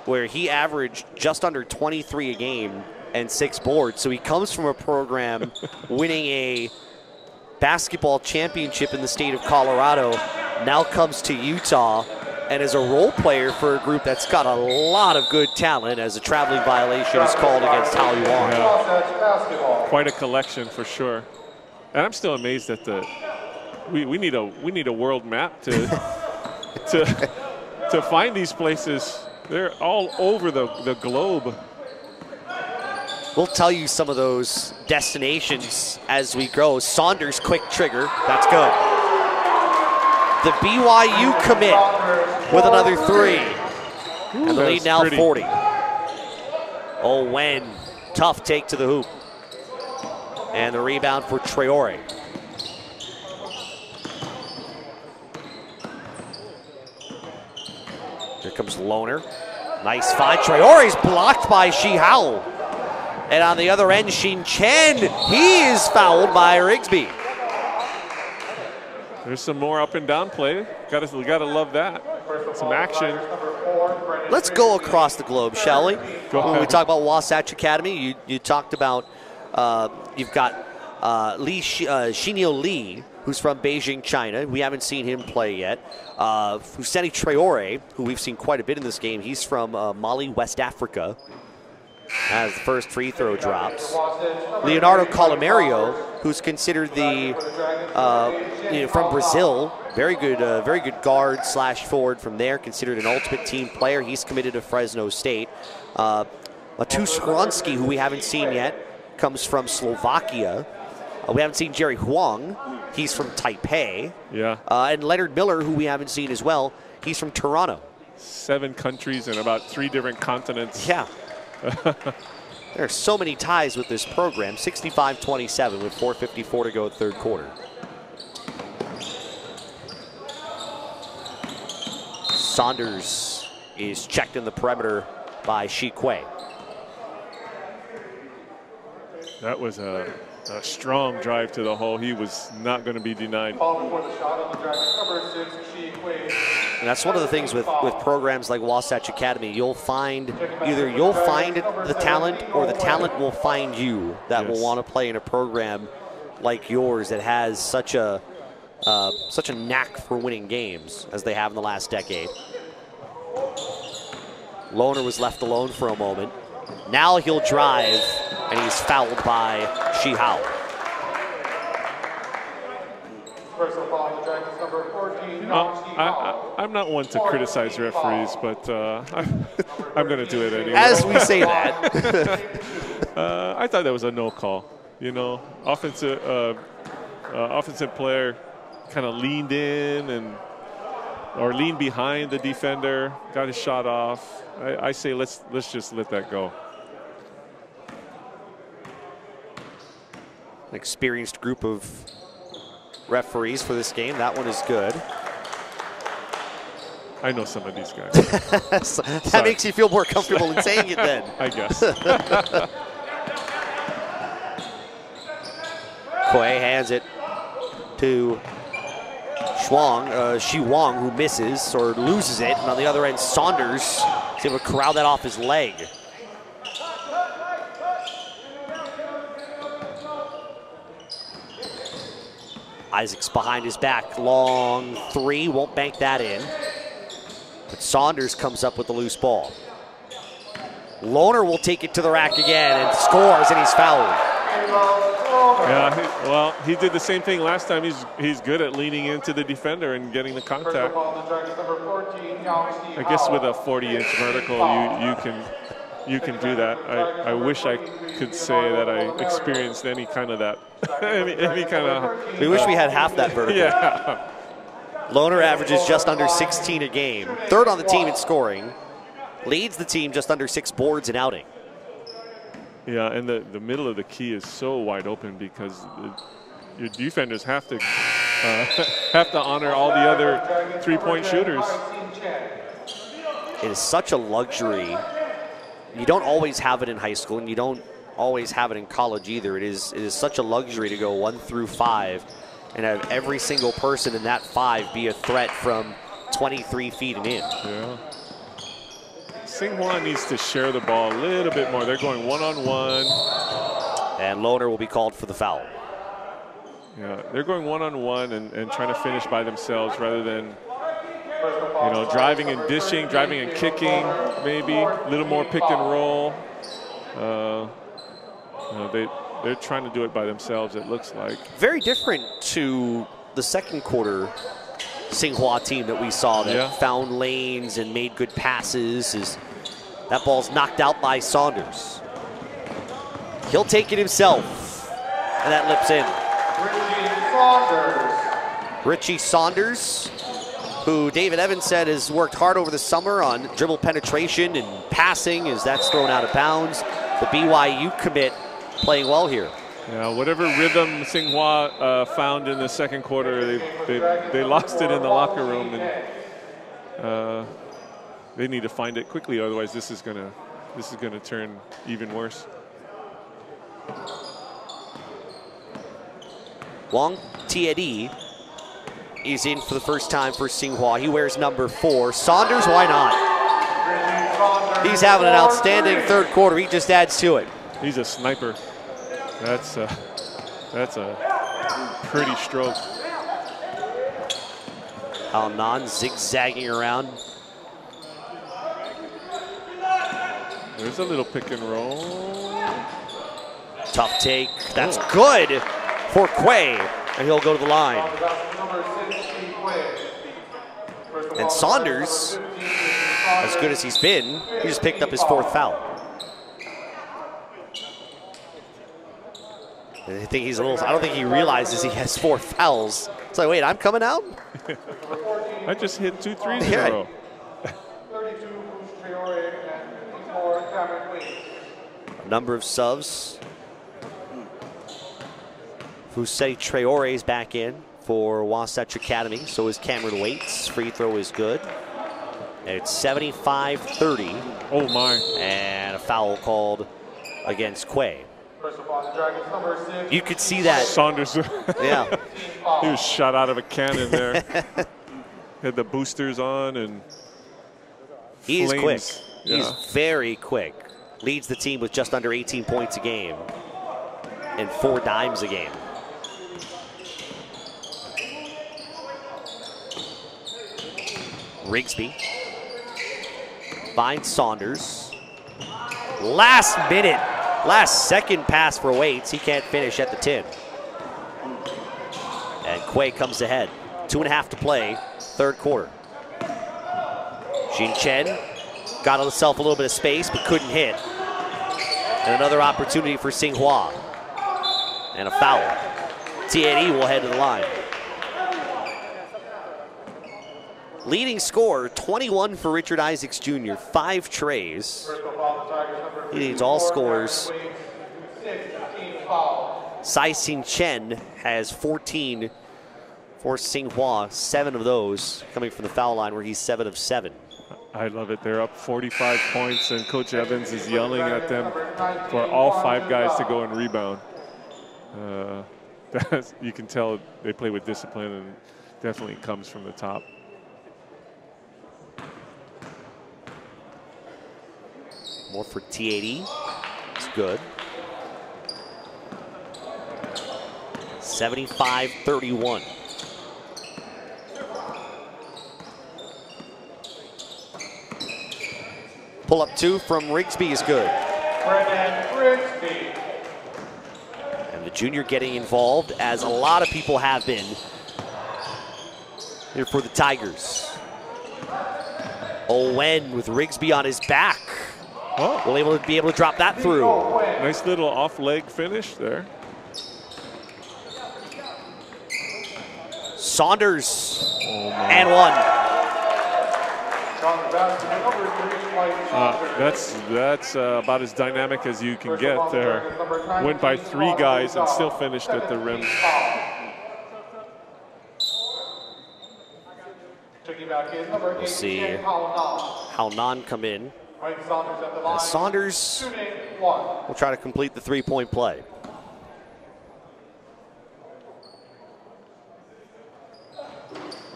[SPEAKER 1] where he averaged just under 23 a game and 6 boards. So he comes from a program winning a basketball championship in the state of Colorado, now comes to Utah, and is a role player for a group that's got a lot of good talent, as a traveling violation is called against Taoyuan.
[SPEAKER 2] Yeah. Quite a collection for sure. And I'm still amazed at the we need a world map to to find these places. They're all over the globe.
[SPEAKER 1] We'll tell you some of those destinations as we go. Saunders, quick trigger. That's good. The BYU commit with another 3.
[SPEAKER 2] Ooh,
[SPEAKER 1] and the lead now
[SPEAKER 2] pretty.
[SPEAKER 1] 40. Oh, Wen. Tough take to the hoop. And the rebound for Traore. Here comes Lohner. Nice find. Traore's blocked by Shi Hao. And on the other end, Xin Chen. He is fouled by Rigsby.
[SPEAKER 2] There's some more up and down play. Gotta love that. Some action.
[SPEAKER 1] Let's go across the globe, shall we? When we talk about Wasatch Academy, you talked about you've got Xinyo Li, who's from Beijing, China. We haven't seen him play yet. Fuseni Traore, who we've seen quite a bit in this game. He's from Mali, West Africa. As the first free throw drops. Leonardo Colomario, who's considered the from Brazil, very good guard slash forward from there, considered an ultimate team player. He's committed to Fresno State. Matusz Skronski, who we haven't seen yet, comes from Slovakia. We haven't seen Jerry Huang. He's from Taipei.
[SPEAKER 2] Yeah.
[SPEAKER 1] And Leonard Miller, who we haven't seen as well. He's from Toronto.
[SPEAKER 2] 7 countries and about 3 different continents.
[SPEAKER 1] Yeah. There are so many ties with this program. 65-27 with 4:54 to go third quarter. Saunders is checked in the perimeter by Shi Kuei.
[SPEAKER 2] That was a strong drive to the hole. He was not going to be denied.
[SPEAKER 1] And that's one of the things with programs like Wasatch Academy. You'll find either you'll find the talent or the talent will find you that will want to play in a program like yours that has such a knack for winning games as they have in the last decade. Lohner was left alone for a moment. Now he'll drive, and he's fouled by Shi Hao.
[SPEAKER 2] I'm not one to criticize referees, but I'm going to do it anyway.
[SPEAKER 1] As we say that.
[SPEAKER 2] I thought that was a no call. You know, offensive player kind of leaned in or leaned behind the defender, got his shot off. I say let's just let that go.
[SPEAKER 1] An experienced group of referees for this game. That one is good.
[SPEAKER 2] I know some of these guys.
[SPEAKER 1] That makes you feel more comfortable in saying it then.
[SPEAKER 2] I guess.
[SPEAKER 1] Kuei hands it to Shi Wang, who misses or loses it. And on the other end, Saunders is able to corral that off his leg. Isaac's behind his back. Long 3, won't bank that in. But Saunders comes up with the loose ball. Lohner will take it to the rack again and scores, and he's fouled.
[SPEAKER 2] Yeah, he did the same thing last time. He's good at leaning into the defender and getting the contact. I guess with a 40-inch vertical, you can do that. I wish I could say that I experienced any kind of that. any kind of.
[SPEAKER 1] We wish we had half that vertical.
[SPEAKER 2] Yeah.
[SPEAKER 1] Lohner averages just under 16 a game. Third on the team in scoring. Leads the team just under 6 boards and outing.
[SPEAKER 2] Yeah, and the middle of the key is so wide open because your defenders have to honor all the other 3-point shooters.
[SPEAKER 1] It is such a luxury. You don't always have it in high school, and you don't always have it in college either. It is such a luxury to go 1 through 5 and have every single person in that 5 be a threat from 23 feet and in.
[SPEAKER 2] Yeah. Tsinghua needs to share the ball a little bit more. They're going one-on-one.
[SPEAKER 1] And Lohner will be called for the foul.
[SPEAKER 2] Yeah, they're going one-on-one and trying to finish by themselves rather than, driving and dishing, driving and kicking, maybe. A little more pick and roll. They're trying to do it by themselves, it looks like.
[SPEAKER 1] Very different to the second quarter Tsinghua team that we saw that found lanes and made good passes. That ball's knocked out by Saunders. He'll take it himself. And that lips in. Richie Saunders, who David Evans said has worked hard over the summer on dribble penetration and passing as that's thrown out of bounds. The BYU commit playing well here.
[SPEAKER 2] Yeah, whatever rhythm Tsinghua found in the second quarter, they lost it in the locker room, and they need to find it quickly. Otherwise, this is gonna turn even worse.
[SPEAKER 1] Wong Tiedi is in for the first time for Tsinghua. He wears number 4. Saunders, why not? He's having an outstanding third quarter. He just adds to it.
[SPEAKER 2] He's a sniper. That's a pretty stroke.
[SPEAKER 1] Alnan zigzagging around.
[SPEAKER 2] There's a little pick and roll.
[SPEAKER 1] Tough take. That's good for Quay, and he'll go to the line. And Saunders, as good as he's been, he just picked up his 4th foul. I think he's a little. I don't think he realizes he has 4 fouls. It's like, wait, I'm coming out?
[SPEAKER 2] I just hit 2 threes in a row.
[SPEAKER 1] A number of subs. Fusei Traore is back in for Wasatch Academy. So is Cameron Waits. Free throw is good. And it's 75-30.
[SPEAKER 2] Oh my!
[SPEAKER 1] And a foul called against Quay. You could see that.
[SPEAKER 2] Saunders.
[SPEAKER 1] Yeah.
[SPEAKER 2] He was shot out of a cannon there. Had the boosters on and
[SPEAKER 1] He's
[SPEAKER 2] flames.
[SPEAKER 1] quick.
[SPEAKER 2] Yeah.
[SPEAKER 1] He's very quick. Leads the team with just under 18 points a game and 4 dimes a game. Rigsby finds Saunders. Last second pass for Waits. He can't finish at the 10. And Quay comes ahead. 2.5 to play, third quarter. Xin Chen got himself a little bit of space, but couldn't hit. And another opportunity for Tsinghua. And a foul. Tiedi will head to the line. Leading scorer, 21 for Richard Isaacs Jr., 5 trays. He needs all scores. Sai Xin Chen has 14 for Tsinghua, 7 of those coming from the foul line where he's 7 of 7.
[SPEAKER 2] I love it. They're up 45 points, and Coach Evans is yelling at them for all 5 guys to go and rebound. You can tell they play with discipline, and definitely comes from the top.
[SPEAKER 1] More for T80. It's good. 75-31. Pull up 2 from Rigsby is good.
[SPEAKER 3] Brennan Rigsby.
[SPEAKER 1] And the junior getting involved, as a lot of people have been here for the Tigers. Owen with Rigsby on his back.
[SPEAKER 2] Oh.
[SPEAKER 1] Will be able to drop that through.
[SPEAKER 2] Nice little off-leg finish there.
[SPEAKER 1] Saunders and 1.
[SPEAKER 2] That's about as dynamic as you can get there. Went by 3 guys and still finished at the rim.
[SPEAKER 3] We'll
[SPEAKER 1] see how Nan come in. Saunders will try to complete the 3-point play.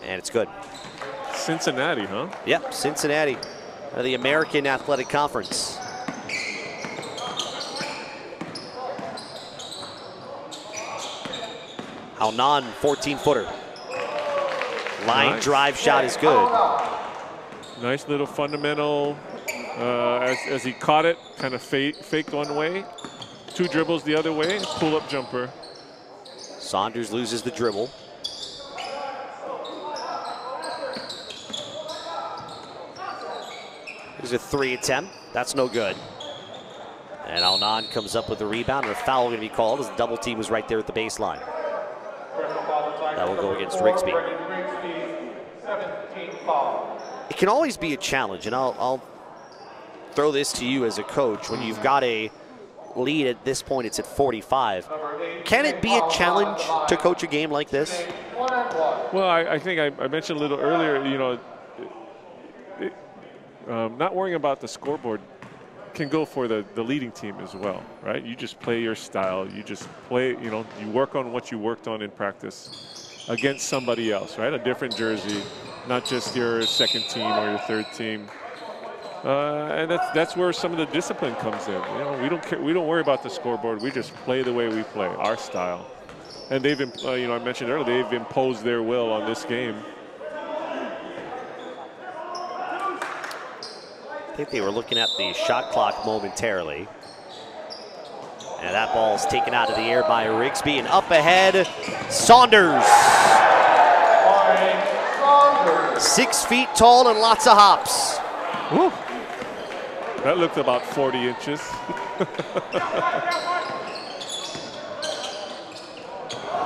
[SPEAKER 1] And it's good.
[SPEAKER 2] Cincinnati, huh?
[SPEAKER 1] Yep, Cincinnati, the American Athletic Conference. Alnan, 14-footer. Line drive shot is good.
[SPEAKER 2] Nice little fundamental. As he caught it, kind of faked one way. 2 dribbles the other way, pull-up jumper.
[SPEAKER 1] Saunders loses the dribble. There's a 3 attempt. That's no good. And Alnan comes up with the rebound, and a foul going to be called as the double team was right there at the baseline. That will go against Rigsby. It can always be a challenge, and I'll throw this to you as a coach. When you've got a lead at this point, it's at 45. Can it be a challenge to coach a game like this?
[SPEAKER 2] Well, I think I mentioned a little earlier, you know, not worrying about the scoreboard can go for the leading team as well, right? You just play your style. You just play, you know, you work on what you worked on in practice against somebody else, right? A different jersey, not just your second team or your third team. And that's where some of the discipline comes in. You know, we don't worry about the scoreboard. We just play the way we play, our style. And they've, you know, I mentioned earlier, they've imposed their will on this game.
[SPEAKER 1] I think they were looking at the shot clock momentarily. And that ball's taken out of the air by Rigsby, and up ahead, Saunders. 6 feet tall and lots of hops.
[SPEAKER 2] Woo. That looked about 40 inches.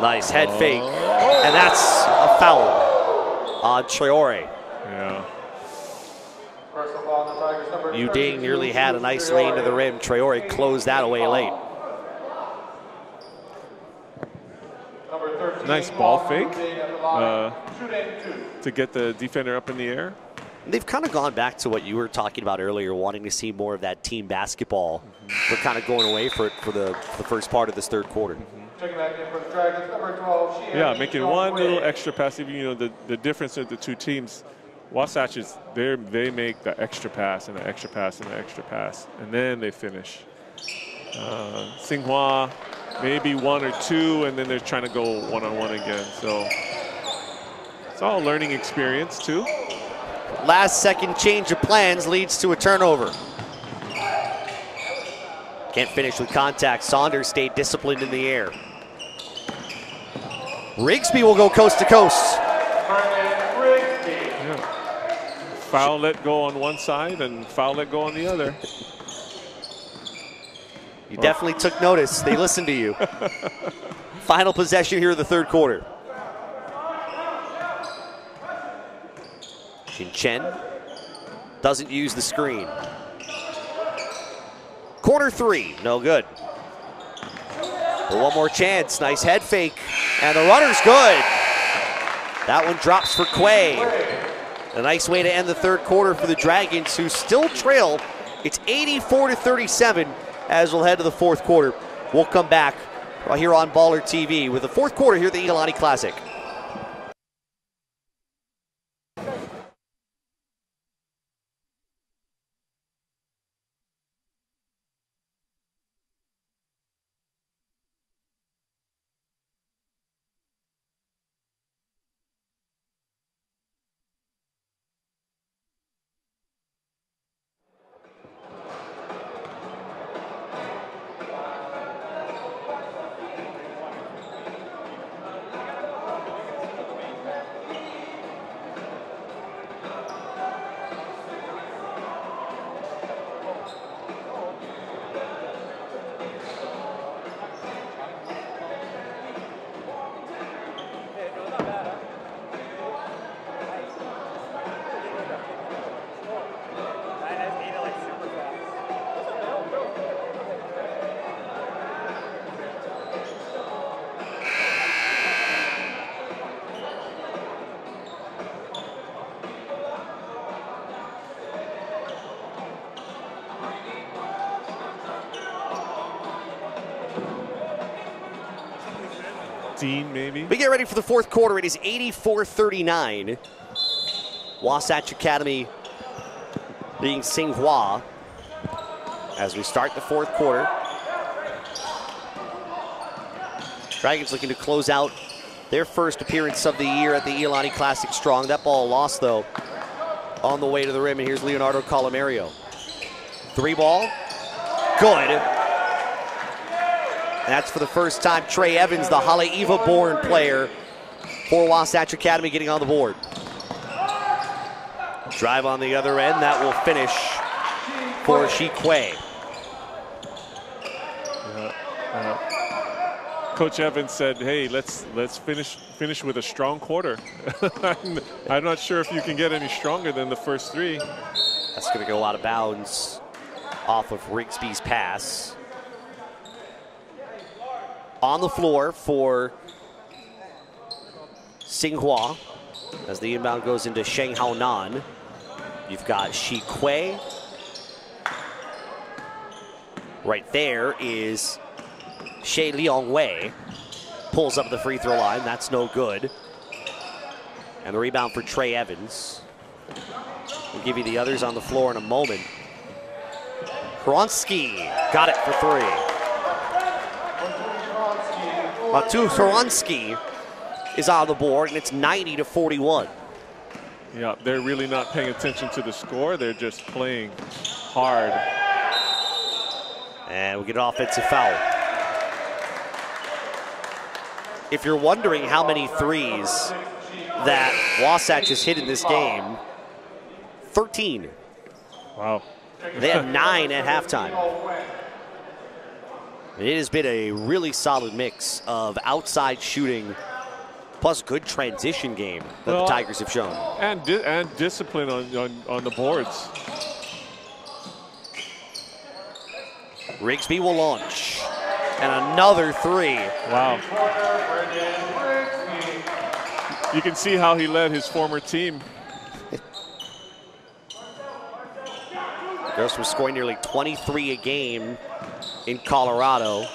[SPEAKER 1] Nice head fake, and that's a foul on Traore.
[SPEAKER 2] Yeah.
[SPEAKER 1] Uding nearly had a nice lane to the rim. Traore closed that away late.
[SPEAKER 2] Nice ball fake to get the defender up in the air.
[SPEAKER 1] They've kind of gone back to what you were talking about earlier, wanting to see more of that team basketball. They're kind of going away for the first part of this third quarter.
[SPEAKER 2] Yeah, making one little extra pass. You know, the difference of the two teams, Wasatch is they make the extra pass and the extra pass and the extra pass, and then they finish. Tsinghua, maybe one or two, and then they're trying to go one-on-one again. So it's all a learning experience too.
[SPEAKER 1] Last second change of plans leads to a turnover. Can't finish with contact. Saunders stayed disciplined in the air. Rigsby will go coast to coast.
[SPEAKER 2] Yeah. Foul let go on one side and foul let go on the other.
[SPEAKER 1] You definitely took notice. They listened to you. Final possession here in the third quarter. Chen doesn't use the screen. Corner three, no good. But one more chance, nice head fake, and the runner's good. That one drops for Quay. A nice way to end the third quarter for the Dragons, who still trail. It's 84-37 as we'll head to the fourth quarter. We'll come back here on BallerTV with the fourth quarter here at the Iolani Classic.
[SPEAKER 2] Maybe.
[SPEAKER 1] We get ready for the fourth quarter. It is 84-39. Wasatch Academy being Tsinghua as we start the fourth quarter. Dragons looking to close out their first appearance of the year at the Iolani Classic strong. That ball lost, though, on the way to the rim. And here's Leonardo Colomario. Three ball. Good. That's for the first time. Trey Evans, the Haleiwa-born player for Wasatch Academy, getting on the board. Drive on the other end. That will finish for Shi Quay.
[SPEAKER 2] Coach Evans said, "Hey, let's finish with a strong quarter." I'm not sure if you can get any stronger than the first 3.
[SPEAKER 1] That's going to go out of bounds off of Rigsby's pass. On the floor for Tsinghua as the inbound goes into Shenghaonan. You've got Shi Kuei. Right there is She Liang-wei. Pulls up the free throw line. That's no good. And the rebound for Trey Evans. We'll give you the others on the floor in a moment. Hronsky got it for 3. Matu Hronsky is on the board, and it's 90-41.
[SPEAKER 2] Yeah, they're really not paying attention to the score. They're just playing hard.
[SPEAKER 1] And we get an offensive foul. If you're wondering how many threes that Wasatch has hit in this game, 13.
[SPEAKER 2] Wow.
[SPEAKER 1] They had 9 at halftime. It has been a really solid mix of outside shooting plus good transition game that the Tigers have shown.
[SPEAKER 2] And discipline on the boards.
[SPEAKER 1] Rigsby will launch. And another 3.
[SPEAKER 2] Wow. You can see how he led his former team.
[SPEAKER 1] Goes from scoring nearly 23 a game in Colorado.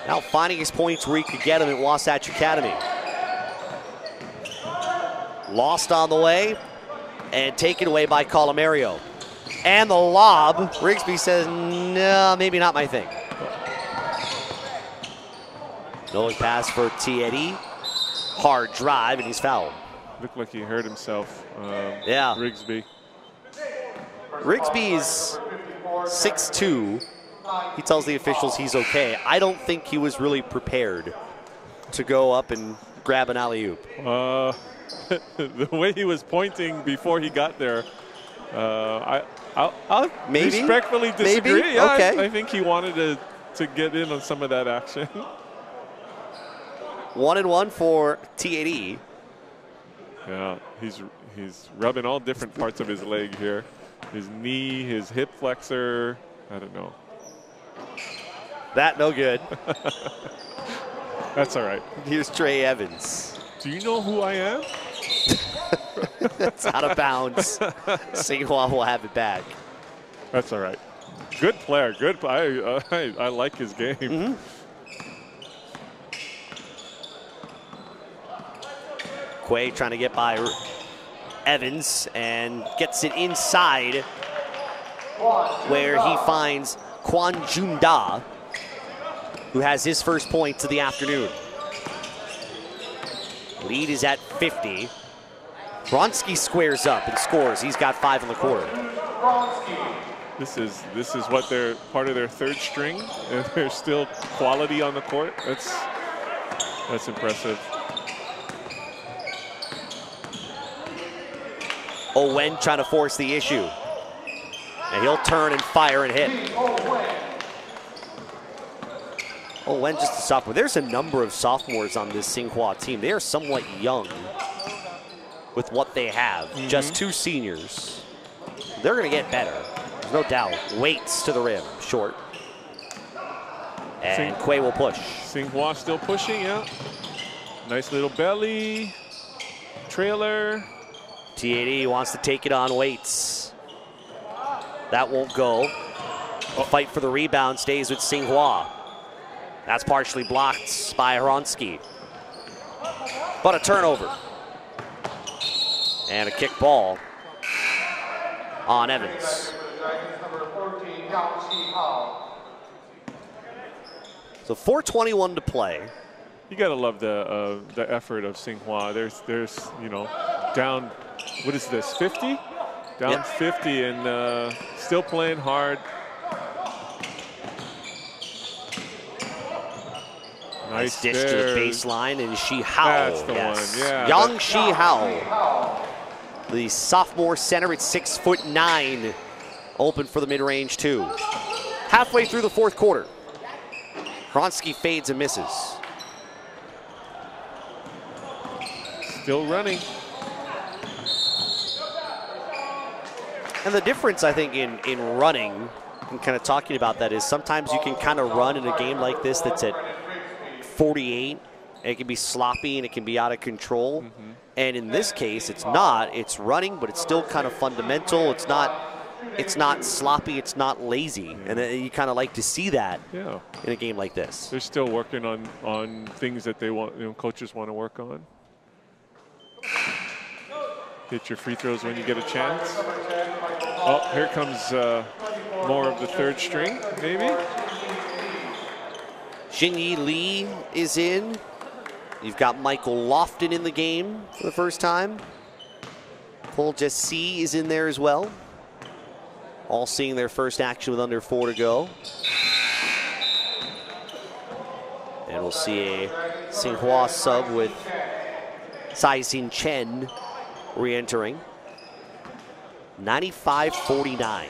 [SPEAKER 1] Now finding his points where he could get them at Wasatch Academy. Lost on the way and taken away by Colomario. And the lob, Rigsby says, no, maybe not my thing. No pass for Thierry. Hard drive, and he's fouled.
[SPEAKER 2] Looked like he hurt himself,
[SPEAKER 1] yeah.
[SPEAKER 2] Rigsby.
[SPEAKER 1] Rigsby's 6'2". He tells the officials he's okay. I don't think he was really prepared to go up and grab an alley-oop.
[SPEAKER 2] The way he was pointing before he got there, I'll
[SPEAKER 1] maybe?
[SPEAKER 2] respectfully disagree.
[SPEAKER 1] Maybe?
[SPEAKER 2] Yeah,
[SPEAKER 1] okay.
[SPEAKER 2] I think he wanted to get in on some of that action.
[SPEAKER 1] 1-1 for T80.
[SPEAKER 2] Yeah, he's rubbing all different parts of his leg here. His knee, his hip flexor. I don't know.
[SPEAKER 1] That no good.
[SPEAKER 2] That's all right.
[SPEAKER 1] Here's Trey Evans.
[SPEAKER 2] Do you know who I am?
[SPEAKER 1] It's out of bounds. Tsinghua will have it back.
[SPEAKER 2] That's all right. Good player. Good. I like his game.
[SPEAKER 1] Mm-hmm. Quay trying to get by Evans and gets it inside where he finds Kwon Jun-da, who has his first points of the afternoon. Lead is at 50. Hronsky squares up and scores. He's got 5 in the quarter.
[SPEAKER 2] This is what they're part of their third string, and there's still quality on the court. That's impressive.
[SPEAKER 1] Owen trying to force the issue. And he'll turn and fire and hit. Owen just a sophomore. There's a number of sophomores on this Tsinghua team. They are somewhat young with what they have. Mm-hmm. Just 2 seniors. They're going to get better. There's no doubt. Waits to the rim. Short. And Quay will push.
[SPEAKER 2] Tsinghua still pushing, yeah. Nice little belly. Trailer.
[SPEAKER 1] T80 wants to take it on Waits. That won't go. The fight for the rebound stays with Tsinghua. That's partially blocked by Hronsky. But a turnover. And a kick ball on Evans. So 4:21 to play.
[SPEAKER 2] You gotta love the effort of Tsinghua. There's down. What is this? 50? Down yep. 50 and still playing hard.
[SPEAKER 1] Nice dish to the baseline, and Shi Hao.
[SPEAKER 2] That's the one, yeah.
[SPEAKER 1] Yang Shi Hao, the sophomore center at 6'9", open for the mid-range too. Halfway through the fourth quarter, Hronsky fades and misses.
[SPEAKER 2] Still running.
[SPEAKER 1] And the difference, I think, in running and kind of talking about that is sometimes you can kind of run in a game like this that's at 48. And it can be sloppy and it can be out of control. And in this case, it's not. It's running, but it's still kind of fundamental. It's not sloppy. It's not lazy. And you kind of like to see that in a game like this.
[SPEAKER 2] They're still working on things that they want, coaches want to work on. Hit your free throws when you get a chance. Oh, here comes more of the third string, maybe.
[SPEAKER 1] Xinyi Lee is in. You've got Michael Lofton in the game for the first time. Paul Jessie is in there as well. All seeing their first action with under 4 to go. And we'll see a Tsinghua sub with Sai-Sin Chen re-entering. 95-49.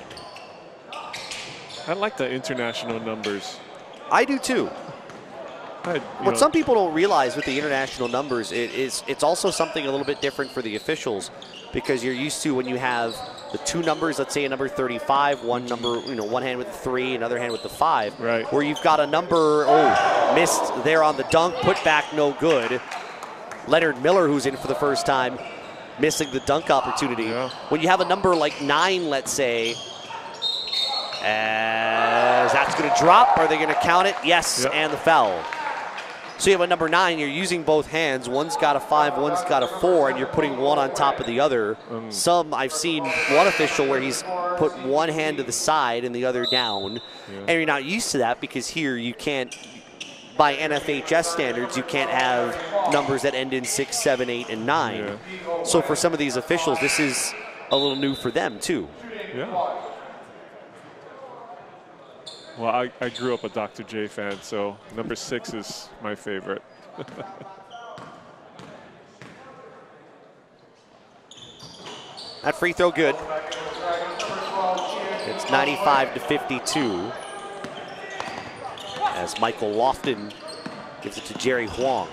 [SPEAKER 2] I like the international numbers.
[SPEAKER 1] I do too. What some people don't realize with the international numbers, it's also something a little bit different for the officials, because you're used to when you have the 2 numbers, let's say a number 35, one number, one hand with the 3, another hand with the 5,
[SPEAKER 2] right? Where
[SPEAKER 1] you've got a number, missed there on the dunk, put back, no good. Leonard Miller, who's in for the first time, missing the dunk opportunity.
[SPEAKER 2] Yeah.
[SPEAKER 1] When you have a number like 9, let's say, as that's going to drop, are they going to count it? Yes, and the foul. So you have a number 9, you're using both hands. One's got a 5, one's got a 4, and you're putting one on top of the other. I've seen one official where he's put one hand to the side and the other down. And you're not used to that because here you can't, by NFHS standards, you can't have numbers that end in 6, 7, 8, and 9.
[SPEAKER 2] Yeah.
[SPEAKER 1] So for some of these officials, this is a little new for them too.
[SPEAKER 2] Yeah. Well, I grew up a Dr. J fan, so number 6 is my favorite.
[SPEAKER 1] That free throw good. It's 95-52. As Michael Lofton gives it to Jerry Huang.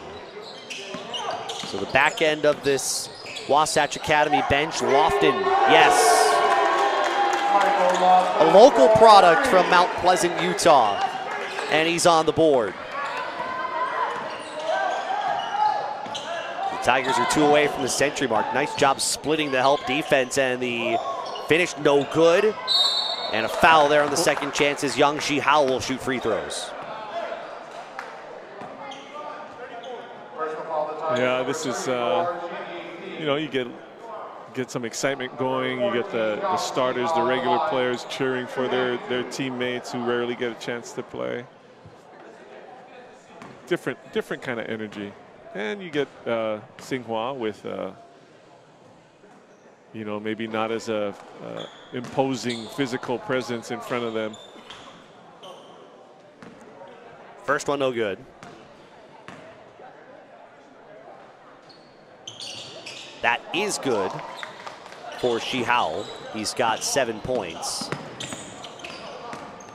[SPEAKER 1] So the back end of this Wasatch Academy bench, Lofton, yes. A local product from Mount Pleasant, Utah, and he's on the board. The Tigers are 2 away from the century mark. Nice job splitting the help defense, and the finish no good. And a foul there on the second chance as Yang Shi-hao will shoot free throws.
[SPEAKER 2] Yeah, this is, you get some excitement going. You get the starters, the regular players cheering for their teammates who rarely get a chance to play. Different kind of energy. And you get Tsinghua with, maybe not as a imposing physical presence in front of them.
[SPEAKER 1] First one no good. That is good for Shi-hao. He's got 7 points.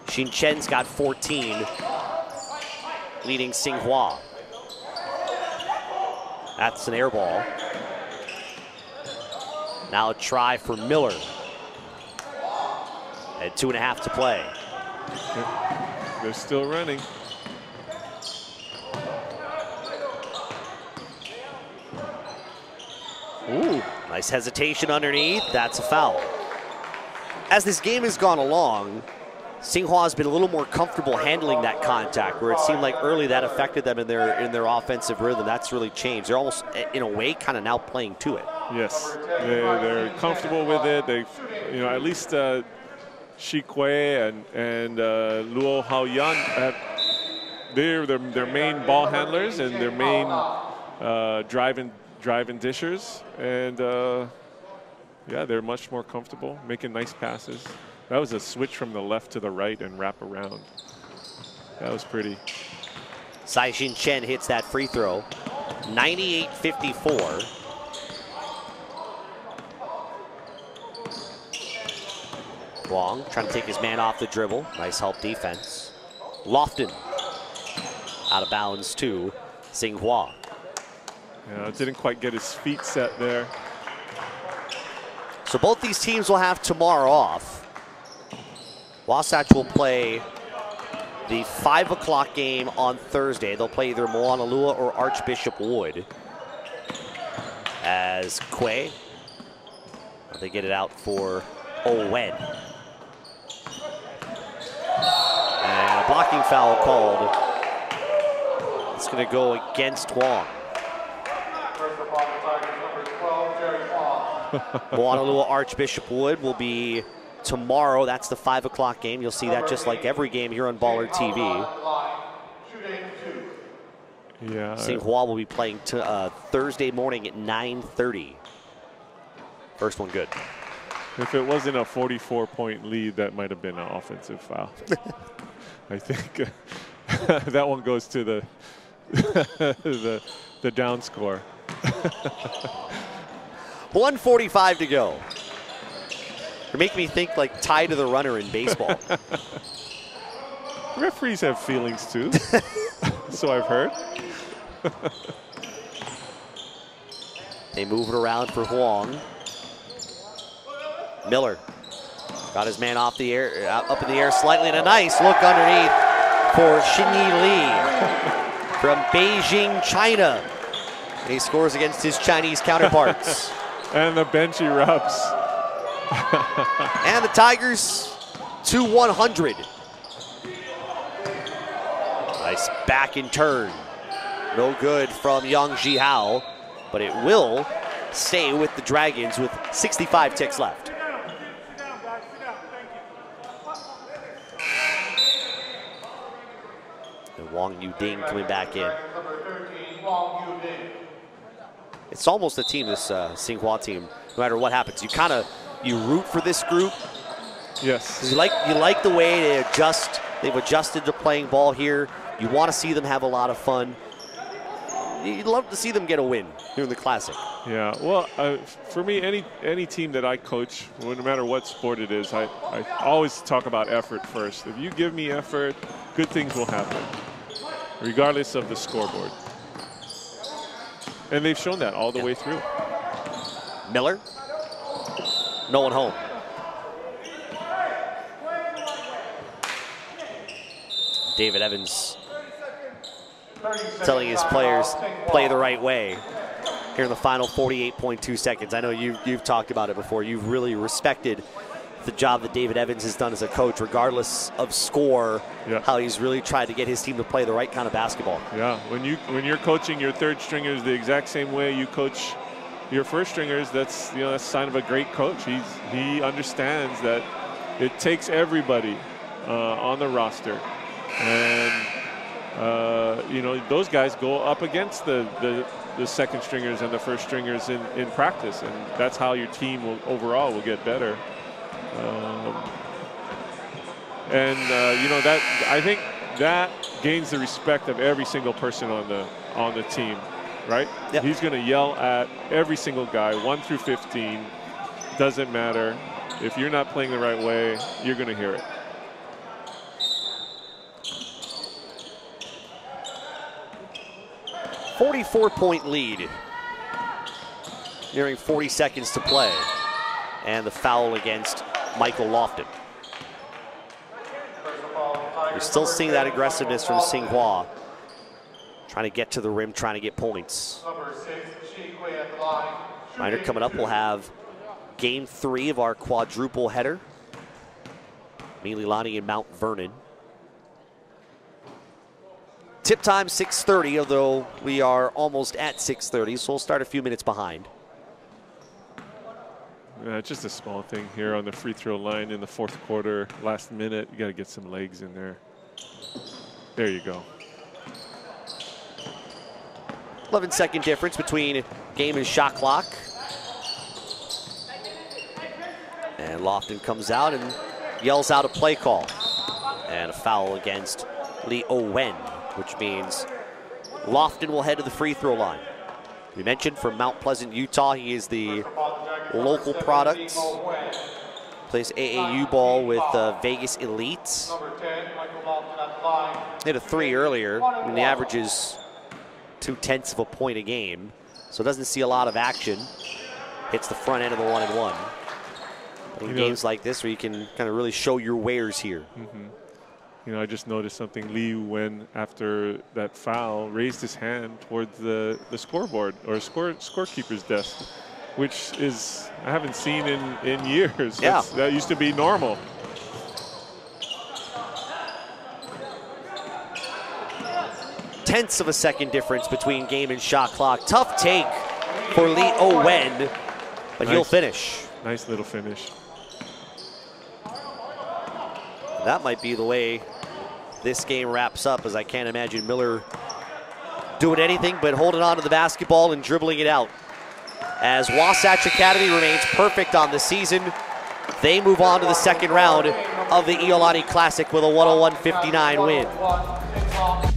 [SPEAKER 1] Xin Chen's got 14, leading Tsinghua. That's an air ball. Now a try for Miller. And 2.5 to play.
[SPEAKER 2] They're still running.
[SPEAKER 1] Ooh, nice hesitation underneath. That's a foul. As this game has gone along, Tsinghua has been a little more comfortable handling that contact, where it seemed like early that affected them in their offensive rhythm. That's really changed. They're almost, in a way, kind of now playing to it.
[SPEAKER 2] Yes, they're comfortable with it. They, at least Shi Kui and Luo Haoyan, they're their main ball handlers and their main driving dishers, and they're much more comfortable making nice passes. That was a switch from the left to the right and wrap around. That was pretty.
[SPEAKER 1] Sai-Sin Chen hits that free throw. 98-54. Huang trying to take his man off the dribble. Nice help defense. Lofton out of bounds to Tsinghua.
[SPEAKER 2] Yeah, didn't quite get his feet set there.
[SPEAKER 1] So both these teams will have tomorrow off. Wasatch will play the 5 o'clock game on Thursday. They'll play either Moanalua or Archbishop Wood. As Quay, they get it out for Owen. And a blocking foul called. It's going to go against Huang. Moanalua Archbishop Wood will be tomorrow. That's the 5 o'clock game. You'll see that just like every game here on BallerTV.
[SPEAKER 2] Yeah.
[SPEAKER 1] Tsinghua will be playing Thursday morning at 9:30. First one good.
[SPEAKER 2] If it wasn't a 44-point lead, that might have been an offensive foul. I think that one goes to the the down score.
[SPEAKER 1] 1:45 to go. You're making me think like tie to the runner in baseball.
[SPEAKER 2] Referees have feelings too, so I've heard.
[SPEAKER 1] They move it around for Huang. Miller got his man off the air, up in the air slightly, and a nice look underneath for Xinyi Li from Beijing, China. And he scores against his Chinese counterparts.
[SPEAKER 2] And the bench erupts.
[SPEAKER 1] And the Tigers to 100. Nice back in turn. No good from Yang Jihao, but it will stay with the Dragons with 65 ticks left. And Wang Yuding coming back in. It's almost a team, this Tsinghua team, no matter what happens. You root for this group.
[SPEAKER 2] Yes.
[SPEAKER 1] You like the way they've adjusted to playing ball here. You want to see them have a lot of fun. You'd love to see them get a win here in the Classic.
[SPEAKER 2] Yeah, well, for me, any team that I coach, no matter what sport it is, I always talk about effort first. If you give me effort, good things will happen, regardless of the scoreboard. And they've shown that all the way through.
[SPEAKER 1] Miller, no one home. David Evans telling his players, play the right way here in the final 48.2 seconds. I know you've talked about it before. You've really respected the job that David Evans has done as a coach, regardless of score, how he's really tried to get his team to play the right kind of basketball.
[SPEAKER 2] Yeah, when you're coaching your third stringers the exact same way you coach your first stringers, that's a sign of a great coach. He understands that it takes everybody on the roster, and those guys go up against the second stringers and the first stringers in practice, and that's how your team overall will get better. That I think that gains the respect of every single person on the team, right? Yep. He's going to yell at every single guy, 1 through 15. Doesn't matter. If you're not playing the right way, you're going to hear it.
[SPEAKER 1] .4 lead. Nearing 40 seconds to play. And the foul against Michael Lofton. You're still seeing that aggressiveness from Tsinghua. Trying to get to the rim, trying to get points. Reminder, coming up, we'll have game 3 of our quadruple header. Iolani and Mount Vernon. Tip time 6:30, although we are almost at 6:30, so we'll start a few minutes behind.
[SPEAKER 2] Just a small thing here on the free throw line in the fourth quarter, last minute. You got to get some legs in there. There you go.
[SPEAKER 1] 11-second difference between game and shot clock. And Lofton comes out and yells out a play call. And a foul against Lee Owen, which means Lofton will head to the free throw line. We mentioned from Mount Pleasant, Utah, he is the local product. Plays AAU ball with Vegas Elites. Hit a 3 earlier, and the average is 0.2 of a point a game. so doesn't see a lot of action. Hits the front end of the 1-and-1. In games like this where you can kind of really show your wares here.
[SPEAKER 2] I just noticed something. Li Wen, after that foul, raised his hand towards the scoreboard or scorekeeper's desk, which is I haven't seen in years.
[SPEAKER 1] Yeah.
[SPEAKER 2] That used to be normal.
[SPEAKER 1] Tenths of a second difference between game and shot clock. Tough take for Li Wen, but he'll finish.
[SPEAKER 2] Nice little finish.
[SPEAKER 1] That might be the way this game wraps up, as I can't imagine Miller doing anything but holding on to the basketball and dribbling it out. As Wasatch Academy remains perfect on the season, they move on to the second round of the Iolani Classic with a 101-59 win.